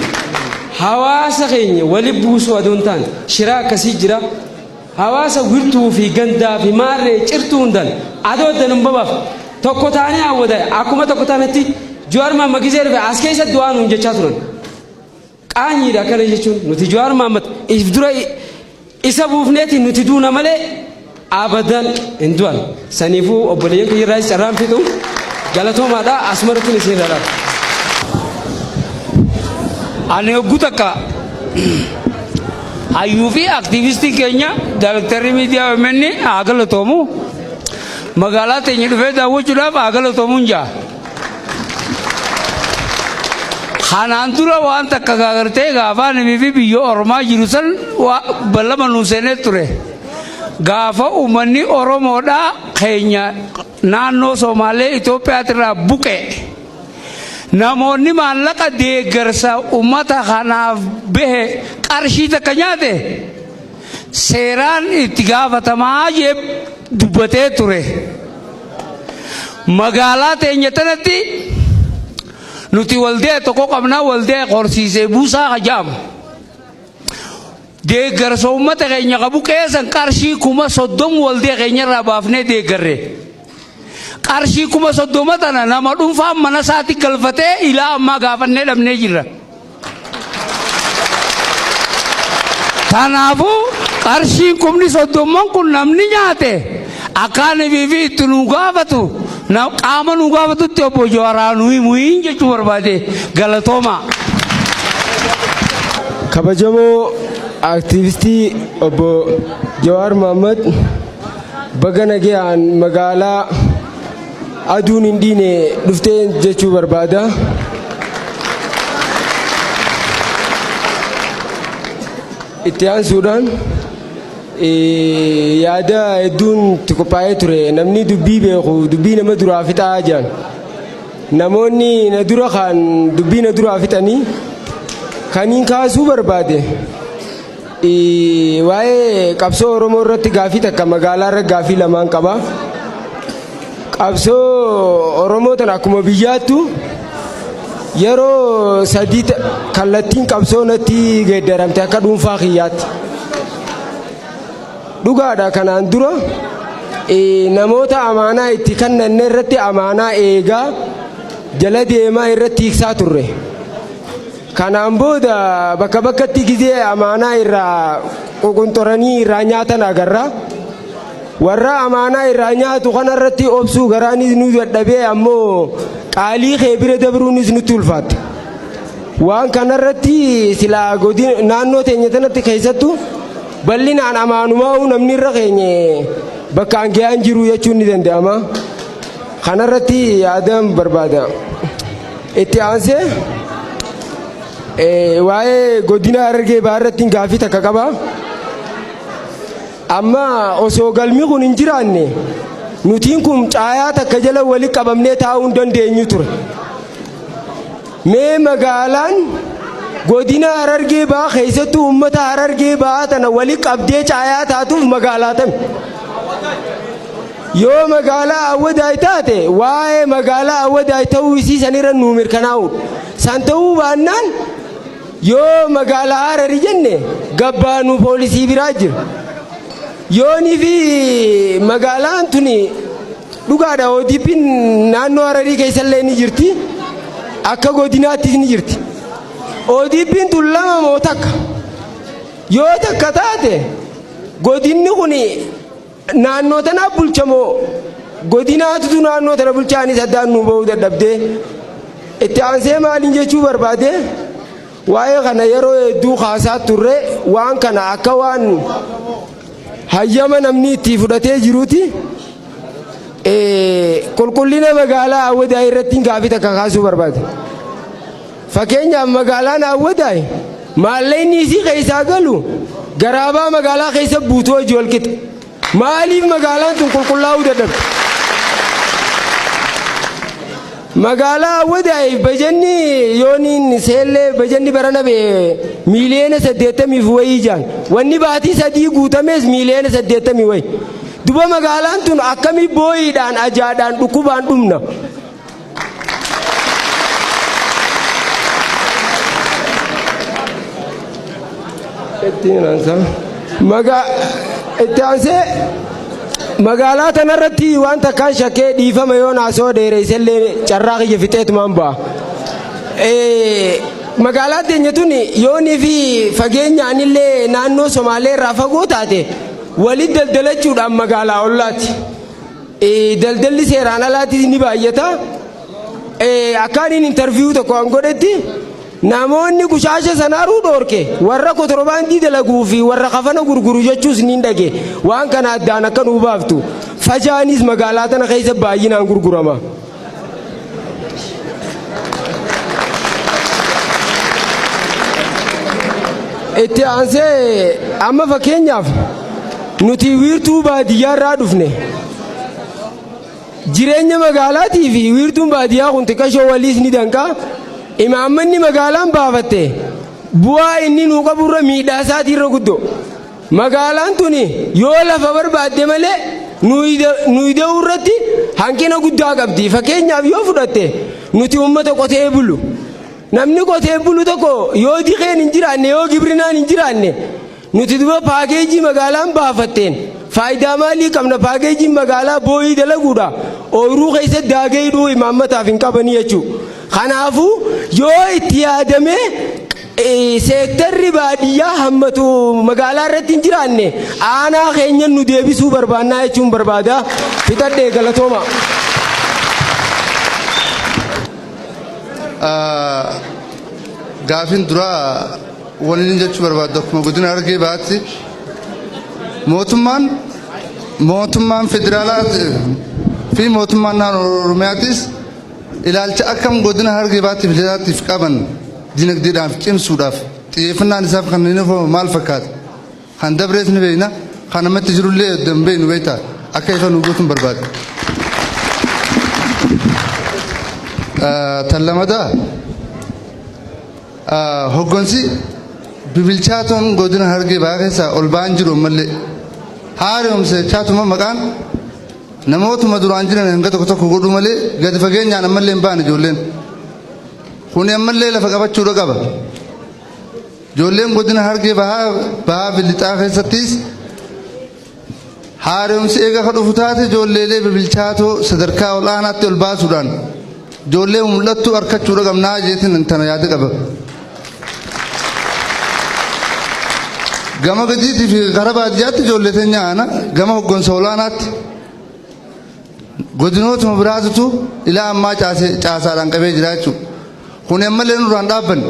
hawaasa keenya wali buusuu adoon taane shiraa akkasii jira. Hawaasa wirtuu fi gandaa fi maarree cirtuu hundaan adoo danum babaaf tokko taanee Hawwadaa akkuma tokko taanetti Jawaar Mohaammed gisee dhufe as keessatti waan nuun jechaa turan. Qaanyiidha akkana jechuun nuti Jawaar Mohaammed if dura isa buufneeti nuti duuna malee abadan hin du'an. Saniifuu obboleeyyan kiyya irraa carraan fitu galatoomaadha asumarratti isin irraa. Ani hogguu takka hayyuu fi aktiivistii keenya daayirektarri miidiyaa OMN haa galatoomu magaalaa teenya dhufee daawwachuudhaaf haa galatoomuun jaa. Kanaan dura waan takka gaagartee gaafa namii fi biyya Oromaa jiru san ballama nuu seenee ture. Gaafa uummanni Oromoodhaa keenya naannoo Somaalee Itoophiyaatirraa buqe. Namoonni maallaqa deeggarsa uummata kanaaf bahe qarshii takka nyaate seeraan itti gaafatamaa jee dubbatee ture. Magaalaa teenya tanatti nuti waldee tokko qabnaa waldee qorsiisee buusaa hajaamu. Deeggarsa uummata keenya qabu keessan qarshii 30,000 waldee keenyarraa baafnee deeggarre. Qarshii 30,000 tana nama dhuunfaan mana isaatti galfatee ilaa ammaa gaafannee dhabnee jirra. Kanaafuu qarshiin 30,000 kun namni nyaate akkaanii fi itti nu gaafatu qaama nu gaafatutti obbo Jawaaraa nuyi muhiin jechuu barbaade galatooma. Kabajamoo aktiivistii obbo Jawaar Mohaammed baga nagayaan magaalaa aduun hin dhiine dhuftee jechuu barbaada. Itti aansuudhaan yaada hedduun itti qophaa'ee ture. Namni dubbii beeku dubbii nama duraa fixaa jiran. Namoonni na dura kan dubbii na duraa fixanii kaniin kaasuu barbaade waa'ee qabsoo Oromoo irratti gaafii takka magaalaa irra gaafii lamaan qaba. Qabsoo Oromoo tana akkuma biyyaattu yeroo sadii kallattiin qabsoo natti geeddaramte akka dhuunfaa kiyyaatti. Dhugaadha kanaan dura namoota amaanaa itti kennanne irratti amaanaa eegaa jala deemaa irratti hiiksaa turre. Kanaan booda bakka bakkatti gizee amaanaa irraa qoqonxoranii irraa nyaatan agarra. Warra amaanaa irraa nyaatu kanarratti obsuu garaanis nu dadhabee ammoo qaalii kee bira dabruunis nutti ulfaata. waan kanarratti silaa godina naannoo teenya tanatti keessattu bal'inaan amaanumaa namni irra keenye bakka angiyaan jiru jechuun ni danda'ama. Kanarratti yaadam barbaada. Itti aansee waa'ee godina Harargee Bahaarratti gaaffii takka qaba. Amma osoo galmi kun hin jiraanne nutiin kun caayaa takka jala walitti qabamnee taa'uu hin dandeenyu ture. Mee magaalaan godina Harargee Bahaa keessattuu uummata Harargee Bahaa tana walitti qabdee caayaa taatuuf magaalaa tami. Yoo magaalaa Awwadaay taate waa'ee magaalaa Awwadaay ta'uu isii sanirra nuu mirkanaa'u. San ta'uu baannaan yoo magaalaa Hararii jenne gabbaanuu poolisii biraa jira. Yoonii fi magaalaan tuni dhugaadha ODP'n naannoo Hararii keessallee ni jirti. Akka godinaattis ni jirti. ODP'n tun lama moo takka? Yoo takka taate godinni kun naannoo tana bulchamoo godinaatu naannoo tana bulchaanis addaan nu ba'uu dadhabdee itti aansee maaliin jechuu barbaade waa'ee kana yeroo hedduu kaasaa turre waan kana akka waan hayyama namni itti fudhatee jiruuti. Qulqullina magaalaa Awwadaay irratti gaaffii takka kaasuu barbaade. Fakkeenyaaf magaalaan Awwadaay maallaqni isii keessaa galu garaabaa magaalaa keessa buutoo ijoolkite. Maaliif magaalaan tun qulqullaa'uu dadhabde? Magaalaa Awwadaay bajanni yooniin seellee bajanni barana bee miiliyoona 80 wayii jaan wanni baatii 3 guutamees miiliyoona 80 wayii. Duba magaalaan tun akkamii booyiidhaan ajaadhaan dhukkubaan dhumna? Itti aansee magaalaa tanarratti waan takkaan shakkee dhiifama yoo naasoo dheeressellee carraa kiyya fixeetumaan ba'a. Magaalaa teenya tun yoonii fi fageenyaanillee naannoo Somaalee irraa fagoo taate walitti daldalachuudhaan magaalaa ollaati. Daldalli seeraan alaatti ni baay'ata. Akkaaniin intarviiyuu tokko an godhetti namoonni kushaasha sanaaruu dhoorke warra kotorbaandii dalaguu fi warra kafana gurguru jechuus ni dhage. Waan kana addaan akka nuu baaftu fajaanis magaalaa tana keessa baay'inaan gurgurama. Itti aansee amma fakkeenyaaf nuti wiirtuu baadiyyaa irraa dhufne jireenya magaalaatii fi wiirtuun baadiyyaa kun xiqqashoo waliis ni danqaa. Imaammanni magaalaan baafatte bu'aa inni nuu qaburra miidhaa isaatiirra guddoo. Magaalaan tuni yoo lafa barbaadde malee nuyi irratti hanqina guddaa qabdi. Fakkeenyaaf yoo fudhatte nuti uummata qotee bulu. Namni qotee bulu tokko yoo diqeen hin jiraanne yoo gibrinaan hin jiraanne nuti duba paakeejii magaalaan baafatteen faayidaa maalii qabna? Paakeejiin magaalaa booyii dalaguudha. Ooyiruu keessa daagee hidhuu imaammataaf hin qabanii jechuudha. Kanaafuu yoo itti yaadame seektarri baadiyyaa hammatu magaalaa irratti hin jiraanne aanaa keenya nu deebisuu barbaannaa jechuun barbaada. Fixadhee galatooma. Gaafin duraa waliin jechuu barbaadu akkuma godina Harargee Bahaatti mootummaan federaalaa fi mootummaan naannoo Oromiyaattis ilaalcha akkam godina Harargee Bahaatti federaatiif qaban dinagdeedhaaf cimsuudhaaf xiyyeeffannaan isaaf kan inni maal fakkaata? Kan dabrees ni beekna, kan namatti jirullee dambee nu beekta akka ifa nu gootuun barbaada. Tan lamadaa hoggansi bibilchaatoon godina Harargee Bahaa keessaa ol ba'an jiru ammallee haaromse chaatuma maqaan namootuma duraan jiran hanga tokko godhu malee gadi fageenyaan ammallee hin baane ijoolleen kun ammallee lafa qabachuudha qaba. Ijoolleen godina Harargee Bahaa bilixaa keessattis haaromsi eega ka dhufu taate ijoolleelee bibilchaatoo sadarkaa ol aanaatti ol baasuudhaan ijoollee mul'attu harkachuudha qabnaa jeetiin tana yaada qaba. Gama gadiitii fi gara baadiyyaatti ijoollee teenya ana gama hoggansa olaanaatti godinootuma biraatutu ilaa ammaa caasaadhaan qabee jira jechuudha. Kuni ammallee nurraan dhaabban.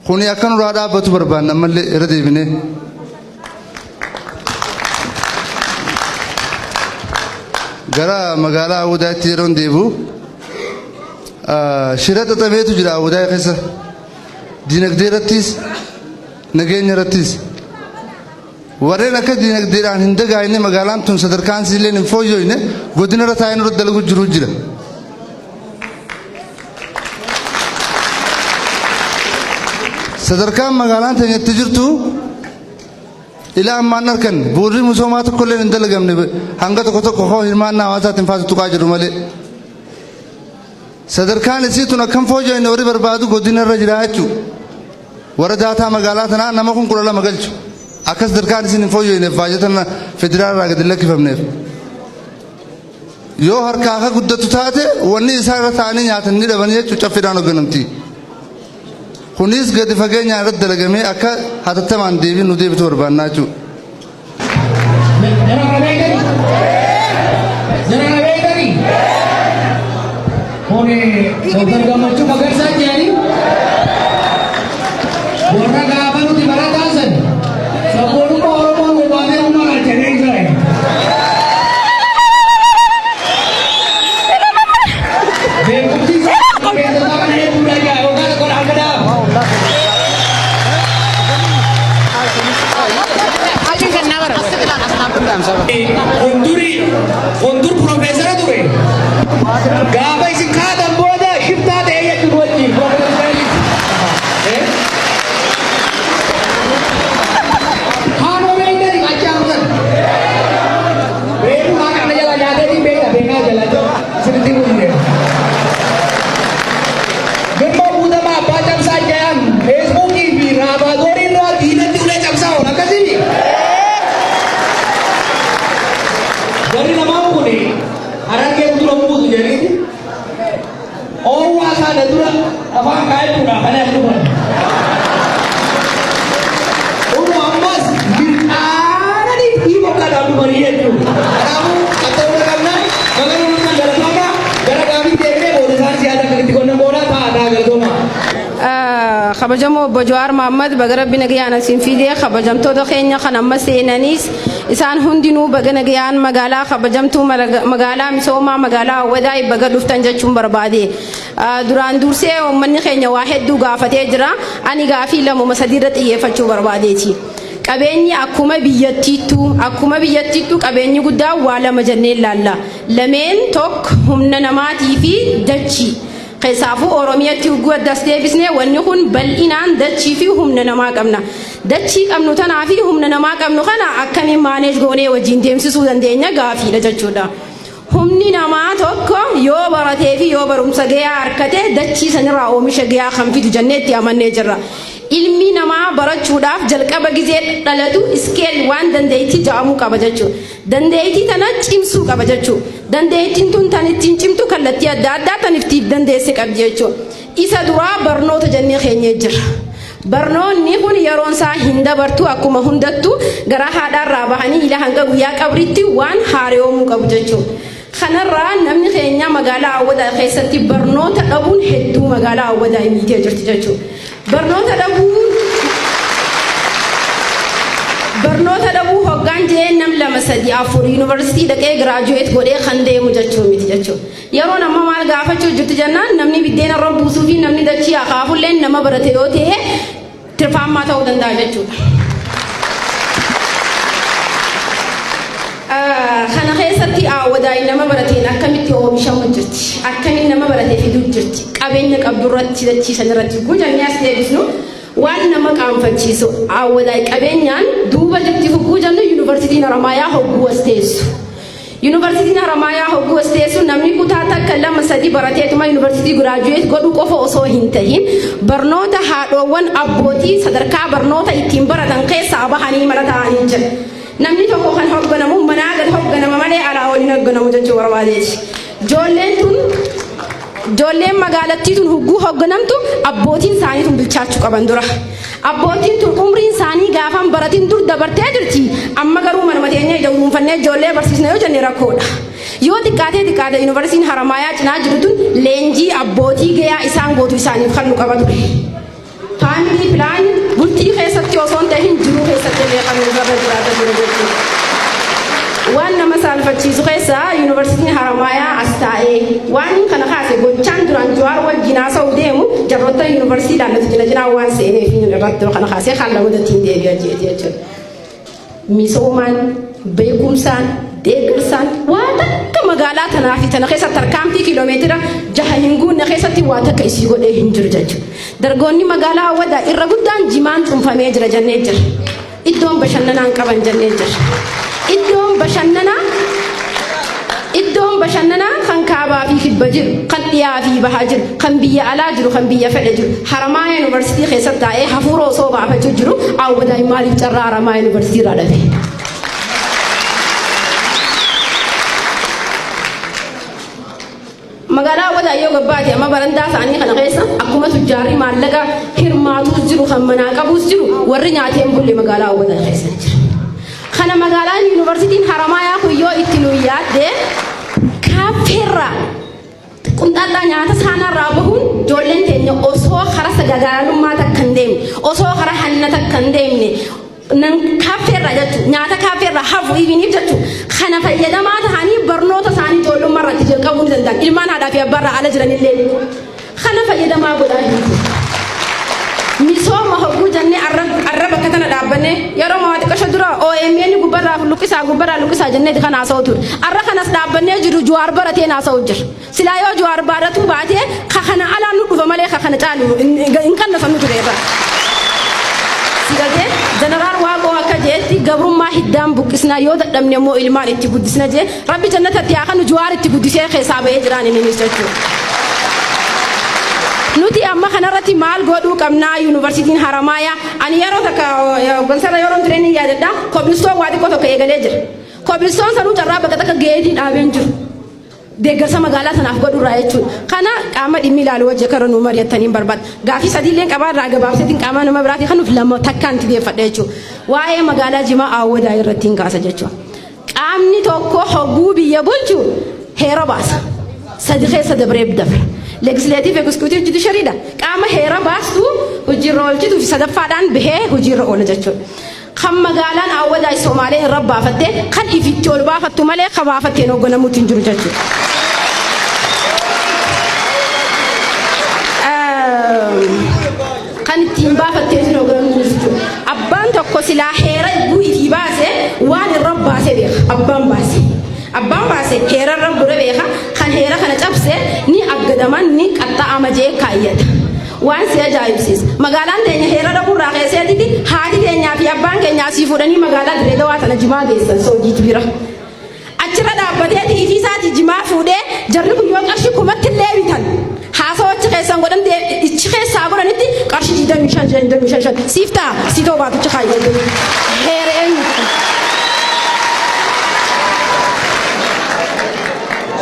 Kuni akka nurraa dhaabbatu barbaanna ammallee irra deebinee. Gara magaalaa Awwadaatti yeroon deebi'u shira xaxameetu jira Awwadaa keessa. Dinagdee irrattis nageenya irrattis. Warreen akka dinagdeedhaan hin dagaagine magaalaan tun sadarkaan illee hin fooyyooyne godina irra taa'ee nurra dalagu jiru jira. Sadarkaan magaalaan teenyatti jirtu ilaa ammaan harkan bu'uurri misoomaa tokkollee hin dalagamne hanga tokko hoo hirmaannaa hawaasaatiin faasisu tuqaa jiru malee. Sadarkaan isii tun akkam fooyyooyne warri barbaadu godina irra jira jechuudha. Warra daataa magaalaa tanaa nama kun 12 galchu. Akkas sadarkaan isin hin fooyyooyneef baajata federaalaa gadi lakkifamneef. Yoo harkaa akka guddatu taate wanni isaa irra taa'anii nyaatan ni dhaban jechuudha caffeedhaan hoogganamti. Kunis gadi fageenyaan irratti dalagamee akka hatattamaan deebiin nu deebitu barbaannaa jechuudha. Saudara Gammachuu Magarsaa jedhanii warra gaafa nuti barataa san sabboonummaa Oromoo gobaatee humna galchanii Israa'el. Beekumsi isaa keessatti kan eeguudha jaa yookaan kun hagadaa. Kondur Profeesara ture. Gaafa isin kaatan booda shiftaa ta'ee jechuun wajjin Profeesarri. Haanoo beektani qachaan beeku haa kana jala nyaateetiin beekta beekaa jala sirriitti mul'ise. Gammaa guutamaa abbaa cabsaa jedhan feesbuukii fi raabaadorii irraa diinatti ulee cabsaa oon akkasii. Dari nama kuni harangee dura buutu jedhanii oowwaa sana dura afaan kaayatuudha kana dhuman. Oromoo ammas mirqaananii dhiiba kadhaa dhumanii jechuudha. Kanaafuu akka hunda qabnaa magaalaa nuti galatoomaa gara gaafii deemnee booda isaan siyaasa akkasitti qonnaan boonaa taa'ataa galatoomaa. Kabajamoo obbo Jawaar Mohaammed baga Rabbi nagayaan asiin fidee kabajamtoota keenya kan amma seenanis isaan hundinuu baga nagayaan magaalaa kabajamtuu magaalaa misoomaa magaalaa Awwadaa baga dhuftan jechuun barbaade. Duraan dursee uummanni keenya waa hedduu gaafatee jira. Ani gaafii lamuma sadiirra xiyyeeffachuu barbaadeeti. Qabeenyi akkuma biyyattiittu qabeenyi guddaa waa lama jennee ilaalla. Lameen tokko humna namaatii fi dachii. Keessaafu Oromiyaatti ugguu addas deebisnee wanni kun bal'inaan dachii fi humna namaa qabna. Dachii qabnu tanaa fi humna namaa qabnu kana akkamiin maaneej goonee wajjin deemsisuu dandeenya gaafiidha jechuudha. Humni namaa tokko yoo baratee fi yoo barumsa gahaa harkate dachii sanirraa oomisha gahaa kan fidu jenneetti amannee jirra. Ilmi namaa barachuudhaaf jalqaba gizee dhalatu iskeel waan dandeettii jedhamu qaba jechuudha. Dandeettii tana cimsuu qaba jechuudha. Dandeettiin tun tan ittiin cimtu kallattii adda addaa tan ittiin dandeesse qabdi jechuudha. Isa duraa barnoota jennee keenyee jira. Barnoonni kun yeroon isaa hin dabartu akkuma hundattu gara haadhaarraa bahanii ila hanga guyyaa qabritti waan haareewamuu qabu jechuudha. Kanarraa namni keenya magaalaa Awwadaa keessatti barnoota dhabuun hedduu magaalaa Awwadaa miidhee jirti jechuudha. Barnoota dhabuu hoggaan jee nam 2-3-4 yuunivarsiitii dhaqee giraajuweet godhee kan deemu jechuun miti jechuudha. Yeroo nama maal gaafachuu jirtu jennaan namni biddeena irra buusuu fi namni dachii akaafullee nama barate yoo ta'e tirfaammaa ta'uu danda'a jechuudha. Kana keessatti Awwadaa nama barateen akkamitti oomishamu jirti. Akkamiin nama baratee fiduu jirti. Qabeenya qabdu irratti dachii san irratti gujannee as deebisnu. Waan nama qaanfachiisu Awwadaa qabeenyaan duuba jirti hogguu jennu yuunivarsiitiin Haramaayaa hogguu as teessu. Yuunivarsiitiin Haramaayaa hogguu as teessu namni kutaa takka 2-3 barateetuma yuunivarsiitii giraajuweet godhuu qofa osoo hin ta'in barnoota haadhoowwan abbootii sadarkaa barnoota ittiin baratan keessaa bahanii mala ta'anii jira. Namni tokko kan hoogganamu manaa gad hoogganama malee alaa waliin hoogganamu jechuu barbaadeeti. Ijoolleen magaalattii tun hogguu hoogganamtu abbootiin isaanii tun bilchaachuu qaban dura. Abbootiin tun umriin isaanii gaafan baratiin dur dabartee jirti. Amma garuu manuma teenya ija dhuunfannee ijoollee barsiisna yoo jenne rakkoodha. yoo xiqqaate yuunivarsiitiin Haramaayaa cinaa jirtu leenjii abbootii gayaa isaan gootu isaaniif kan nu qabatu faamilii pilaanii bultii keessatti osoo hin ta'in jiruu keessatti illee kan nu irra jiraata jiru jechuudha. Waan nama saalfachiisu keessaa yuunivarsiitiin Haramaayaa as taa'ee waan kana kaase gochaan duraan Jawaar wajjin haasa'u deemu jarroota yuunivarsiitiin nuti jina waan seeneef irratti kana kaasee kan lamuutiin deebi'a jechuudha. Misoomaan beekumsaan deeggarsaan waan akka magaalaa tanaa fi tana keessatti tarkaanfii kiiloomeetira 6 hin guunne keessatti waan akka isii godhee hin jiru jechuudha. Dargaggoonni magaalaa Awwadaa irra guddaan jimaan xumfamee jira jennee jira. Iddoon bashannanaa qaban jennee jira. Iddoon bashannanaa kan kaabaa fi kibba jiru, kan dhiyaa fi bahaa jiru, kan biyya alaa jiru, kan biyya fedhe jiru. Haramaayaa yuunivarsiitii keessatti taa'ee hafuura osoo baafachuu jiru Awwadaa maaliif carraa Haramaayaa yuunivarsiitii irraa dhabe? Magaalaa Awwadaa yoo gabbaate amma barandaa isaanii kana keessa akkuma tujjaarii maallaqa hirmaatus jiru kan manaa qabus jiru warri nyaateen bulle magaalaa Awwadaa keessa jira. Kana magaalaan yuunivarsiitiin Haramaayaa kun yoo itti nu yaadde kaafeerraa qunxallaa nyaata isaanirraa bahuun ijoolleen teenya osoo karaa sagagaalummaa takka hin deemne osoo karaa hanna takka hin deemne nan kaafeerraa jechuudha nyaata kaafeerraa hafu ibiniif jechuudha kana fayyadamaa ta'anii barnoota isaanii ijoollummaa irratti jalqabuu ni danda'an ilmaan haadhaa fi abbaarraa ala jiranillee kana fayyadamaa godhaa jiru. Misooma hogguu jennee arraba akka tana dhaabbanne yeroo mawaati qasha dura OMN gubbarraa lukkisaa jennee kan haasa'u ture. Arra kanas dhaabbannee jiru Jawaar baratee haasa'u jira. Silaa yoo Jawaar baadhatu baatee kana alaan nu dhufa malee kana caalu hin kannasan nu ture irra. Sigatee jeneraal Waaqoo akka jeetti gabrummaa hiddaan buqqisnaa yoo dadhabne immoo ilmaan itti guddisna jee rabbi jannatatti haa kan Jawaar itti guddisee keessaa ba'ee jiraan inni jechuudha. Nuti amma kanarratti maal godhuu qabnaa yuunivarsiitiin Haramaayaa ani yeroo takka gonsarra yeroo tireenii yaadadha kobilistoon waa xiqqoo tokko eegalee jira. Kobilistoon sanuu carraa bakka takka geedii dhaabeen jiru. Deeggarsa magaalaa tanaaf godhurraa jechuudha. Kana qaama dhimmi ilaalu wajjin karra nu mari'attaniin barbaada. Gaafii sadiilleen qabaarraa gabaabseetiin qaama nama biraatii kan nuuf lama takkaan itti deeffadha jechuudha. Waa'ee magaalaa Jimaa Awwadaa irratti hin kaasa jechuudha. Qaamni tokko hogguu biyya bulchu heera baasa. Sadi keessa dabree dabre. Legislative executive judiciary da qaama heera baastu hojiirra oolchitu fi sadaffaadhaan bahee hojiirra oola jechuudha. Kan magaalaan Awwadaa Somaalee irra baafattee kan ifitti ol baafattu malee kan baafattee hogganamuutti hin jiru jechuudha. Kan ittiin baafattee jiru hogganamuutti hin jiru. Abbaan tokko silaa heera itti baase waan irra baase beeka abbaan baase. Abbaan baase heera irra gure beeka kan heera kana cabse ni aggadaman ni qaxxaama jee kaayyata. Waan si ajaa'ibsiisa. Magaalaan teenya heera dhabuurraa keessatti haati teenyaa fi abbaan keenyaa asii fuudhanii magaalaa Direedawaa tana Jimaa geessan Soojiit bira. Achirra dhaabbatee tiifii isaatii Jimaa fuudhee jarri kun yoo qarshii kumatti illee bitan haasawaa achi keessan godhan ichi keessaa godhanitti qarshii 25 siiftaa siitoo baatuchi kaayyatu. Heera eenyuti?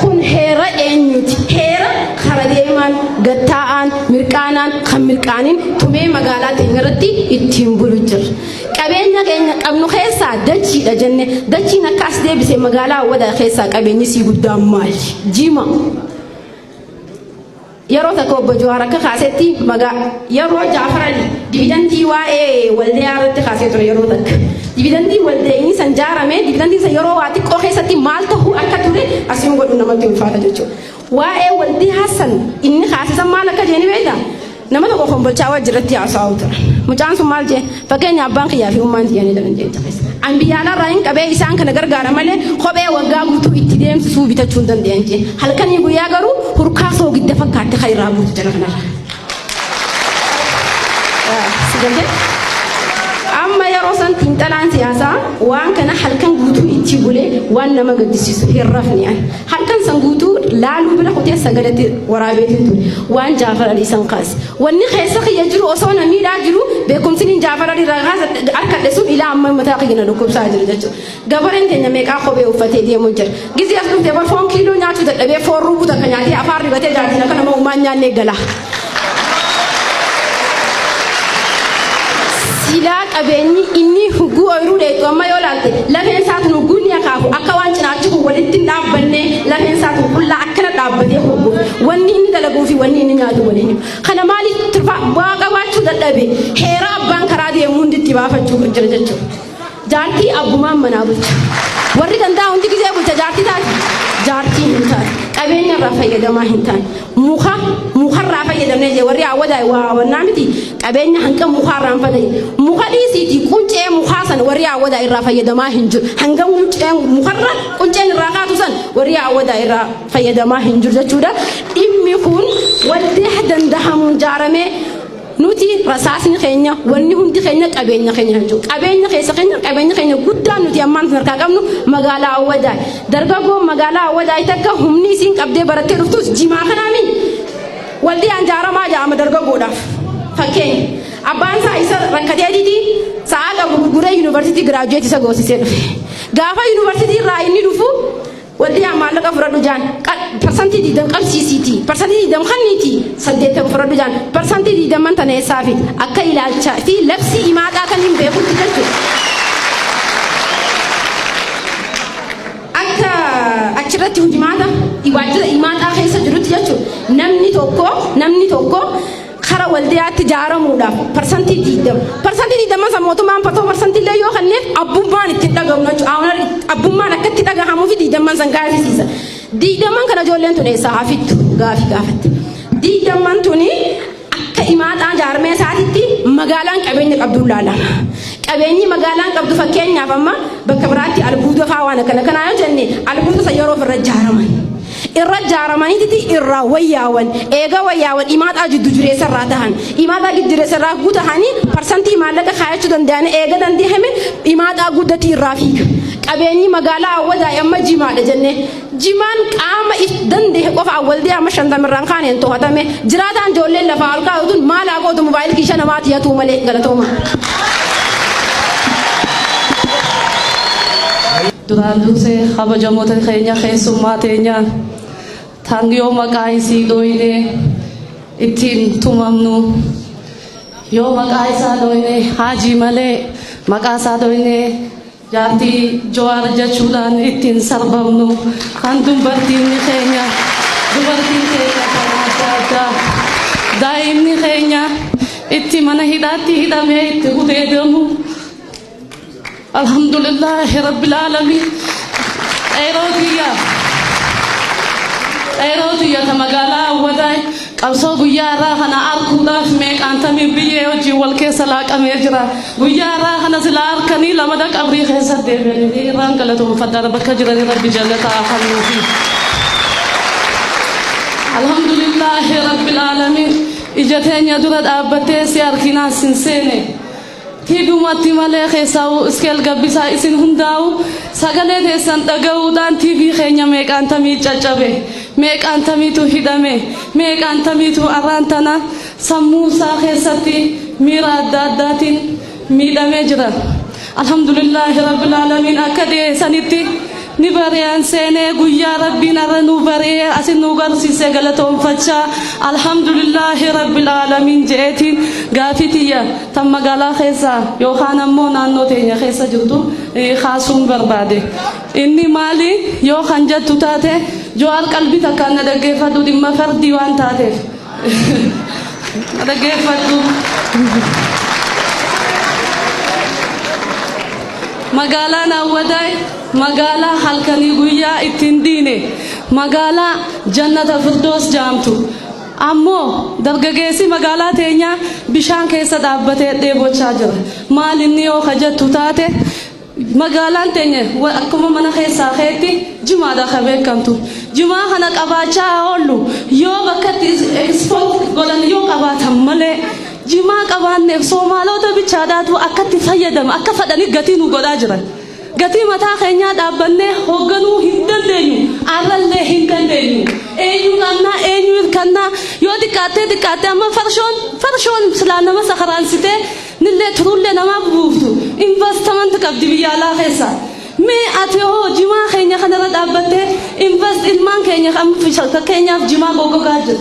Kun heera eenyuti? Heera kara deemaan gattaa'aan mirqaanaan kan mirqaaniin tumee magaalaa teenya irratti ittiin bulu jira. Qabeenya keenya qabnu keessaa dachiidha jenne dachiin akkas deebisee magaalaa Awwadaa keessaa qabeenyi sii guddaan maali? Jimaa. Yeroo takka obbo Jawaar akka kaasetti yeroo Jaafarali dividendii waa'ee waldayaa irratti kaasee ture yeroo takka. Dividendii waldeenii san jaarame dividendii san yeroo waa xiqqoo keessatti maal ta'uu akka ture asiin godhu namatti ulfaata jechuudha. Waa'ee waldee Hassan inni kaasisan maal akka jeeni beektaa? Nama tokko kombolchaa wajjirratti haasa'aa ture. Mucaan sun maal jee fakkeenya abbaan kiyyaa fi ummaan tiyyanii dalan jee taphisa. Ambiyyaanarraa hin qabee isaan kana gargaara malee kophee waggaa guutuu itti deemsisuu bitachuu hin danda'an jee. Halkanii guyyaa garuu hurkaa soogidda fakkaatte kan irraa guutu jala kanarra. Amma yeroo san xiinxalaan siyaasaa waan kana halkan guutuu itti bulee waan nama gaddisiisu hin rafniyaan. Halkan san guutuu laaluu bira kutee sagalatti waraabeetiin ture waan Jaafar Ali san kaase. Wanni keessa kiyya jiru osoo namiidhaa jiru beekumsiin Jaafar Ali irraa harkadhe sun ilaa amma mataa kiyya dhukkubsaa jira jechuudha. Gabareen keenya meeqaa kophee uffatee deemuu jira. Gizii as dhuftee foon kiiloo nyaachuu dadhabee foon ruubuta kan nyaatee afaan rigatee jaajila kana uumaan nyaannee gala. Silaa qabeenyi inni huguu ooyiruu dheetu amma yoo laalte lafeen isaatu huguu ni akaafu akka waan cinaachi walitti dhaabbanne lafeen isaa qulqullaa akkana dhaabbatee hoggu wanni inni dalaguu fi wanni inni nyaatu waliin kana maaliif turfa bu'aa qabaachuu dadhabe heera abbaan karaa deemu hundi itti baafachuu jira jechuudha. Jaartii abbumaan manaa bulcha warri gandaa hundi gisee bulcha jaartii taati jaartii hin taate qabeenya irraa fayyadamaa hin taane mukarraa fayyadamnee jee warri awwadaa waa wannaa miti qabeenya hanga mukarraan fayyadamu muka dhiisiiti quncee mukaa san warri awwadaa irraa fayyadamaa hin jiru hanga mukarra qunceen irraa kaatu san warri awwadaa irraa fayyadamaa hin jiru jechuudha. Dhimmi kun waddee dandahamuun jaaramee nuti rasaasni keenya wanni hundi keenya qabeenya keenya jechuudha. Qabeenya keenya guddaan nuti ammaan harkaa qabnu magaalaa Awwadaa dargaggoo magaalaa Awwadaa takka humni isiin qabdee barattee dhuftus jimaa kanaami waldii anjaaramaa jaama dargaggoodhaaf fakkeenya abbaan isaa isa rakkatee didi sa'a qabu gurguree yuunivarsiitii giraajuweetii isa goosisee dhufe gaafa yuunivarsiitii irraa inni dhufu waldii maallaqa fudhadhu jaan parsantii 20 qabsiisiiti parsantii 20 kanniiti 8 fudhadhu jaan parsantii 20 tana eessaafi akka ilaalchaa fi labsi imaaxaa kan hin beekutti jechuudha. Akka achirratti hujimaata waajjira imaaxaa keessa jirutti jechuudha namni tokko kara waldiyaatti jaaramuudhaaf parsantii 20 san mootummaan patoo parsantii illee yoo kenneef abbummaan itti dhagahu jechuudha. Abbummaan akka itti dhagahamuu fi 20 san gaasisiisa. 20 kana ijoolleen tun eessaa hafittu gaafatte 20 tuni akka imaaxaan jaarmee isaatitti magaalaan qabeenya qabdu ilaalama. Qabeenyi magaalaan qabdu fakkeenyaaf amma bakka biraatti albuuda fa'aa waan akkana yoo jenne albuuda san yeroo irra jaaramaniiti irraa wayyaawan eega wayyaawan imaaxaa jiddu jireessa irraa tahan imaaxaa jiddu jireessa irraa guutahanii parsantii maallaqa kaayachuu danda'an eega dandeehame imaaxaa guddatti irraa fiiga. Qabeenyi magaalaa Awwadaa amma jimaadha jenne jimaan qaama dandeehe qofa awwaldee amma 50 irraan kaaneen to'atame jiraataan ijoolleen lafaa ol kaa'uun maal haa gootu moobaayilii kiisha namaatti yatuu malee galatooma. Duraan dursee kabajamoota keenya keessummaa teenya yoo maqaa isii dhooyne ittiin tumamnu yoo maqaa isaa dhooyne haajii malee maqaa isaa dhooyne jaartii Jawaar jechuudhaan ittiin sarbamnu kan dubartiin keenya daa'imni keenya itti mana hidhaatti hidhamee itti gudeedamu. Alhamdulillahi Rabbil Alamin. Eerootiya ta magaalaa Awwadaa qabsoo guyyaa irraa kana arguudhaaf meeqaantamii biyyee hojii wal keessa laaqamee jira. Guyyaa irraa kana silaa harkanii lamada qabrii keessa deebi'anii irraan galatoomfadhaa bakka jiranii Rabbi jannataa kennuufi. Alhamdulillahi Rabbil Alamin. Ija teenya dura dhaabbattee si harkinaa sin seene. Hidumatti malee keessaa iskeel gabbisaa isin hundaa'u sagalee teessan dhaga'uudhaan TV keenya meeqaantamii caccabe meeqaantamiitu hidhame meeqaantamiitu arraantana sammuu isaa keessatti miira adda addaatiin miidhamee jira. Alhamdulillahi Rabbil Alamin akka dhiyeessanitti ni bari'an seenee guyyaa Rabbiin arra nu bari'ee asin nu garsiise galatoomfachaa alhamdulillahi Rabbil Alamin jeetiin gaafitiyya tan magaalaa keessa yookaan ammoo naannoo teenya keessa jirtu kaasuun barbaade. Inni maali yoo kan jettu taate Jawaar qalbii takkaan na dhaggeeffadhu dhimma fardii waan taateef na dhaggeeffadhu. Magaalaan Awwadaa magaalaa halkanii guyyaa ittiin diine magaalaa jannata firdoos jaamtu ammoo dargaggeessi magaalaa teenya bishaan keessa dhaabbatee dheebochaa jira. Maal inni yoo kajattu taate magaalaan teenya akkuma mana keessaa keetti jimaadha ka beekamtu. Jimaa kana qabaachaa oollu yoo bakkatti ekspoort godhan yoo qabaatan malee jimaa qabaanneef Soomaalota bichaadhaatu akkatti fayyadama akka fadhanii gatii nu godhaa jiran. Gatii mataa keenyaa dhaabbannee hoogganuu hin dandeenyu arrallee hin dandeenyu eenyu kannaa yoo xiqqaattee amma farshoon silaa nama sakaraansitee nillee turullee nama buuftu investimentii qabdi biyya alaa keessa. Mee ati hoo jimaa keenya kanarra dhaabbattee ilmaan keenya keenyaaf jimaa goggogaa jira.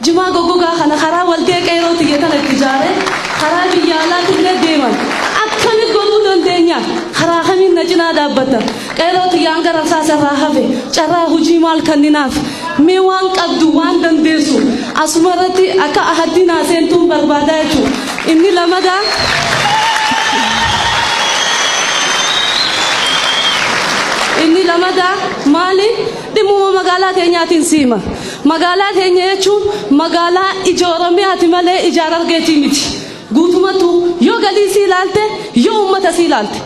Jimaa goggogaa kana karaa waldee qeerootti kana itti ijaaree karaa biyya alaatti illee deeman. Akkamitti godhuu dandeenya? Karaa kamiin na cinaa dhaabbata? qeerrooti yaan gara saasarraa hafe carraa hojii maal kenninaaf mee waan qabdu waan dandeessu asuma irratti akka ahaddinaa seentuun barbaadaa jechuudha. Inni lamadaa maali dhimma magaalaa teenyaatiin siima. Magaalaa teenya jechuun magaalaa ija Oromiyaati malee ija Harargeetii miti. Guutumatu yoo galii si ilaalte yoo uummata si ilaalte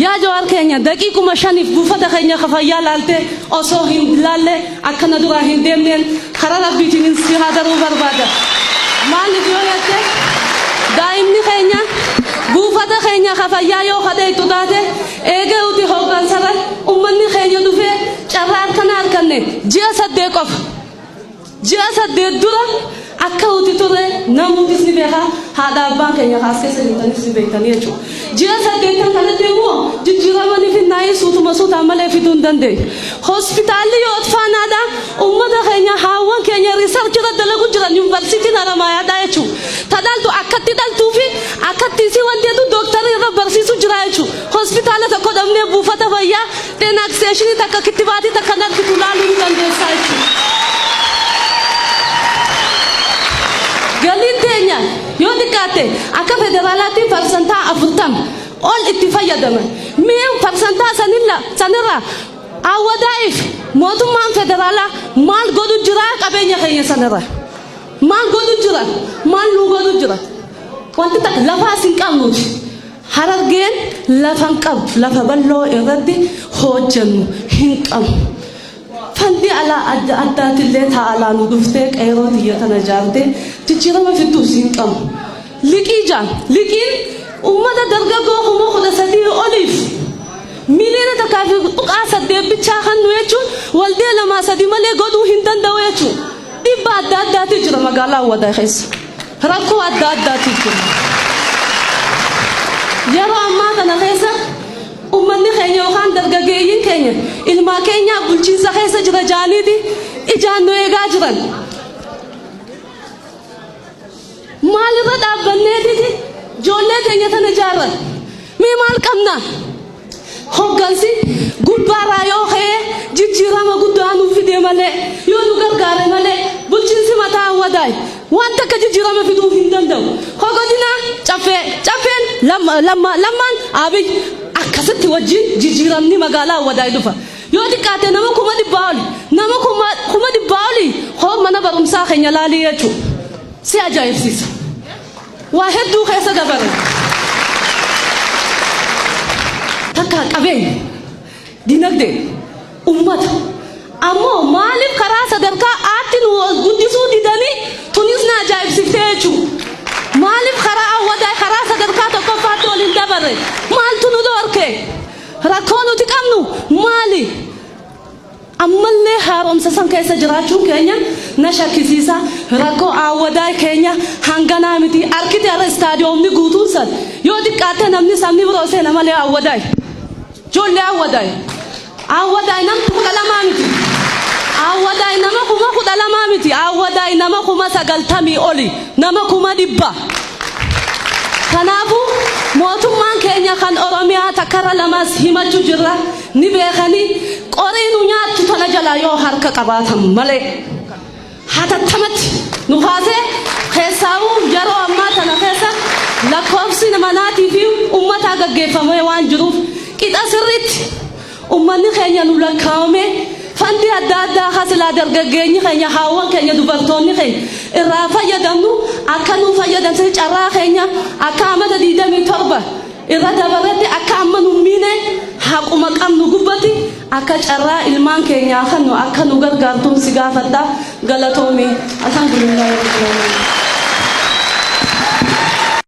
yaa Jawaar keenya daqiiquma 5 buufata keenya fayyaa ilaalte osoo hin ilaalle akkana duraa hin deemneen karaa rabbiitiin si hadaruu barbaada. Maaliif yoo jette daa'imni keenya buufata keenya fayyaa yoo hadeetu taate eegee uti hoggansarra uummanni keenya dhufee carraa harkana harkanne ji'a 8 qofa. Ji'a 8 dura akka uti ture namuutis ni beeka haadha abbaan keenya kaas keessa jirtanis ni beektanii jechuudha. Ji'a 8 kanatti immoo jijjiirama ni finnaayii suutaan malee fiduu hin dandeenye. Hospitaalli yoo faanaadha uummata keenya haawwan keenya riisarchira dalagu jiran yuunivarsiitiin Haramaayyaadha jechuudha. Tadaaltu akkatti dhaltuu fi akkatti si wanti jedhu dooktarri irra barsiisu jira jechuudha. Hospitaala tokko dhabnee buufata fayyaa deenaaksiseeshinii takka kittibaatii takka narkitu laaluu ni dandeessaa jechuudha. Galiin teenya yoo xiqqaate akka federaalaatti parsantaa 40 ol itti fayyadaman. Mee parsantaa sanirraa awwadaa'if mootummaan federaalaa maal godhu jira qabeenya keenya sanirraa? Maal godhu jira? Maal nu godhu jira? Wanti takka lafaa sin qabnuuti. Harargeen lafa hin qabu lafa bal'oo irratti hojjennu hin qabu. Fandi ala addaatillee taa'alaa nu dhuftee qeerroo xiyya kana ijaartee jijjiirama fidduus hin qabu. Liqii jaan liqiin uummata dargaggoo 13,000 oliif miliyoona takkaa fi tuqaa 8 bichaa kan nu jechuun waldee 2-3 malee godhuu hin danda'u jechuudha. Dhibba adda addaati jira magaalaa Awwadaa keessa. Rakkoo adda addaati jira. Yeroo ammaa kana keessa ummanni keenya yookaan dargaggeeyyiin keenya ilmaa keenya bulchiinsa keessa jira jaaniiti ijaan nu eegaa jiran. Maalirra dhaabbanneetiti ijoollee keenya tana ijaarran mee maal qabna? Hoggansi gubbaarraa yoo ka'ee jijjiirama guddaa nuuf fidee malee yoo nu gargaare malee bulchiinsi mataa Awwadaa waan takka jijjiirama fiduu hin danda'u. Hogodina caffeen lammaan Abiy akkasitti wajjin jijjiiramni magaalaa Awwadaa dhufa. Yoo xiqqaate nama 100,000 oli hoo mana barumsaa keenya laalii jechuudha. Si ajaa'ibsiisa. Waa hedduu keessa dabare. Takka qabeenya dinagdee uummata ammoo maaliif karaa sadarkaa aatti nu guddisuu didanii tunis na ajaa'ibsiiftee jechuudha. Maaliif karaa Awwadaa karaa sadarkaa tokkoffaatti ol hin dabarre? Maaltu nu dhorke? Rakkoo nuti qabnu maali? Ammallee haaromsa san keessa jiraachuun keenya na shakkisiisa. Rakkoo Awwadaa keenya hanganaa miti. Arkite irra istaadiyoomni guutuun san yoo xiqqaate namni sabni biroo seena malee Awwadaa. Ijoollee Awwadaa nama 12 miti. Awwadaa nama 12 miti. Awwadaa nama 90 oli. Nama 100. Kanaafuu mootummaan keenya kan Oromiyaa takkarra lamas himachuu jirra ni beekanii qoriinu nyaattu tana jalaa yoo harka qabaatan malee hatattamatti nu kaasee keessaawuu yeroo ammaa tana keessa lakkoofsi manaatii fi uummataa gaggeeffamee waan jiruuf qixa sirriitti uummanni keenya nu lakkaa'ame fandi adda addaa hasilaa dargaggeenyi keenya haawwan keenya dubartoonni keenya irraa fayyadamnu akka nu fayyadamsee carraa keenya akka amata 27 irra dabarratti akka amma nu miine haquma qabnu gubbatti akka carraa ilmaan keenya akka nu gargaartuun si gaafadha galatoomi alhamdulillah.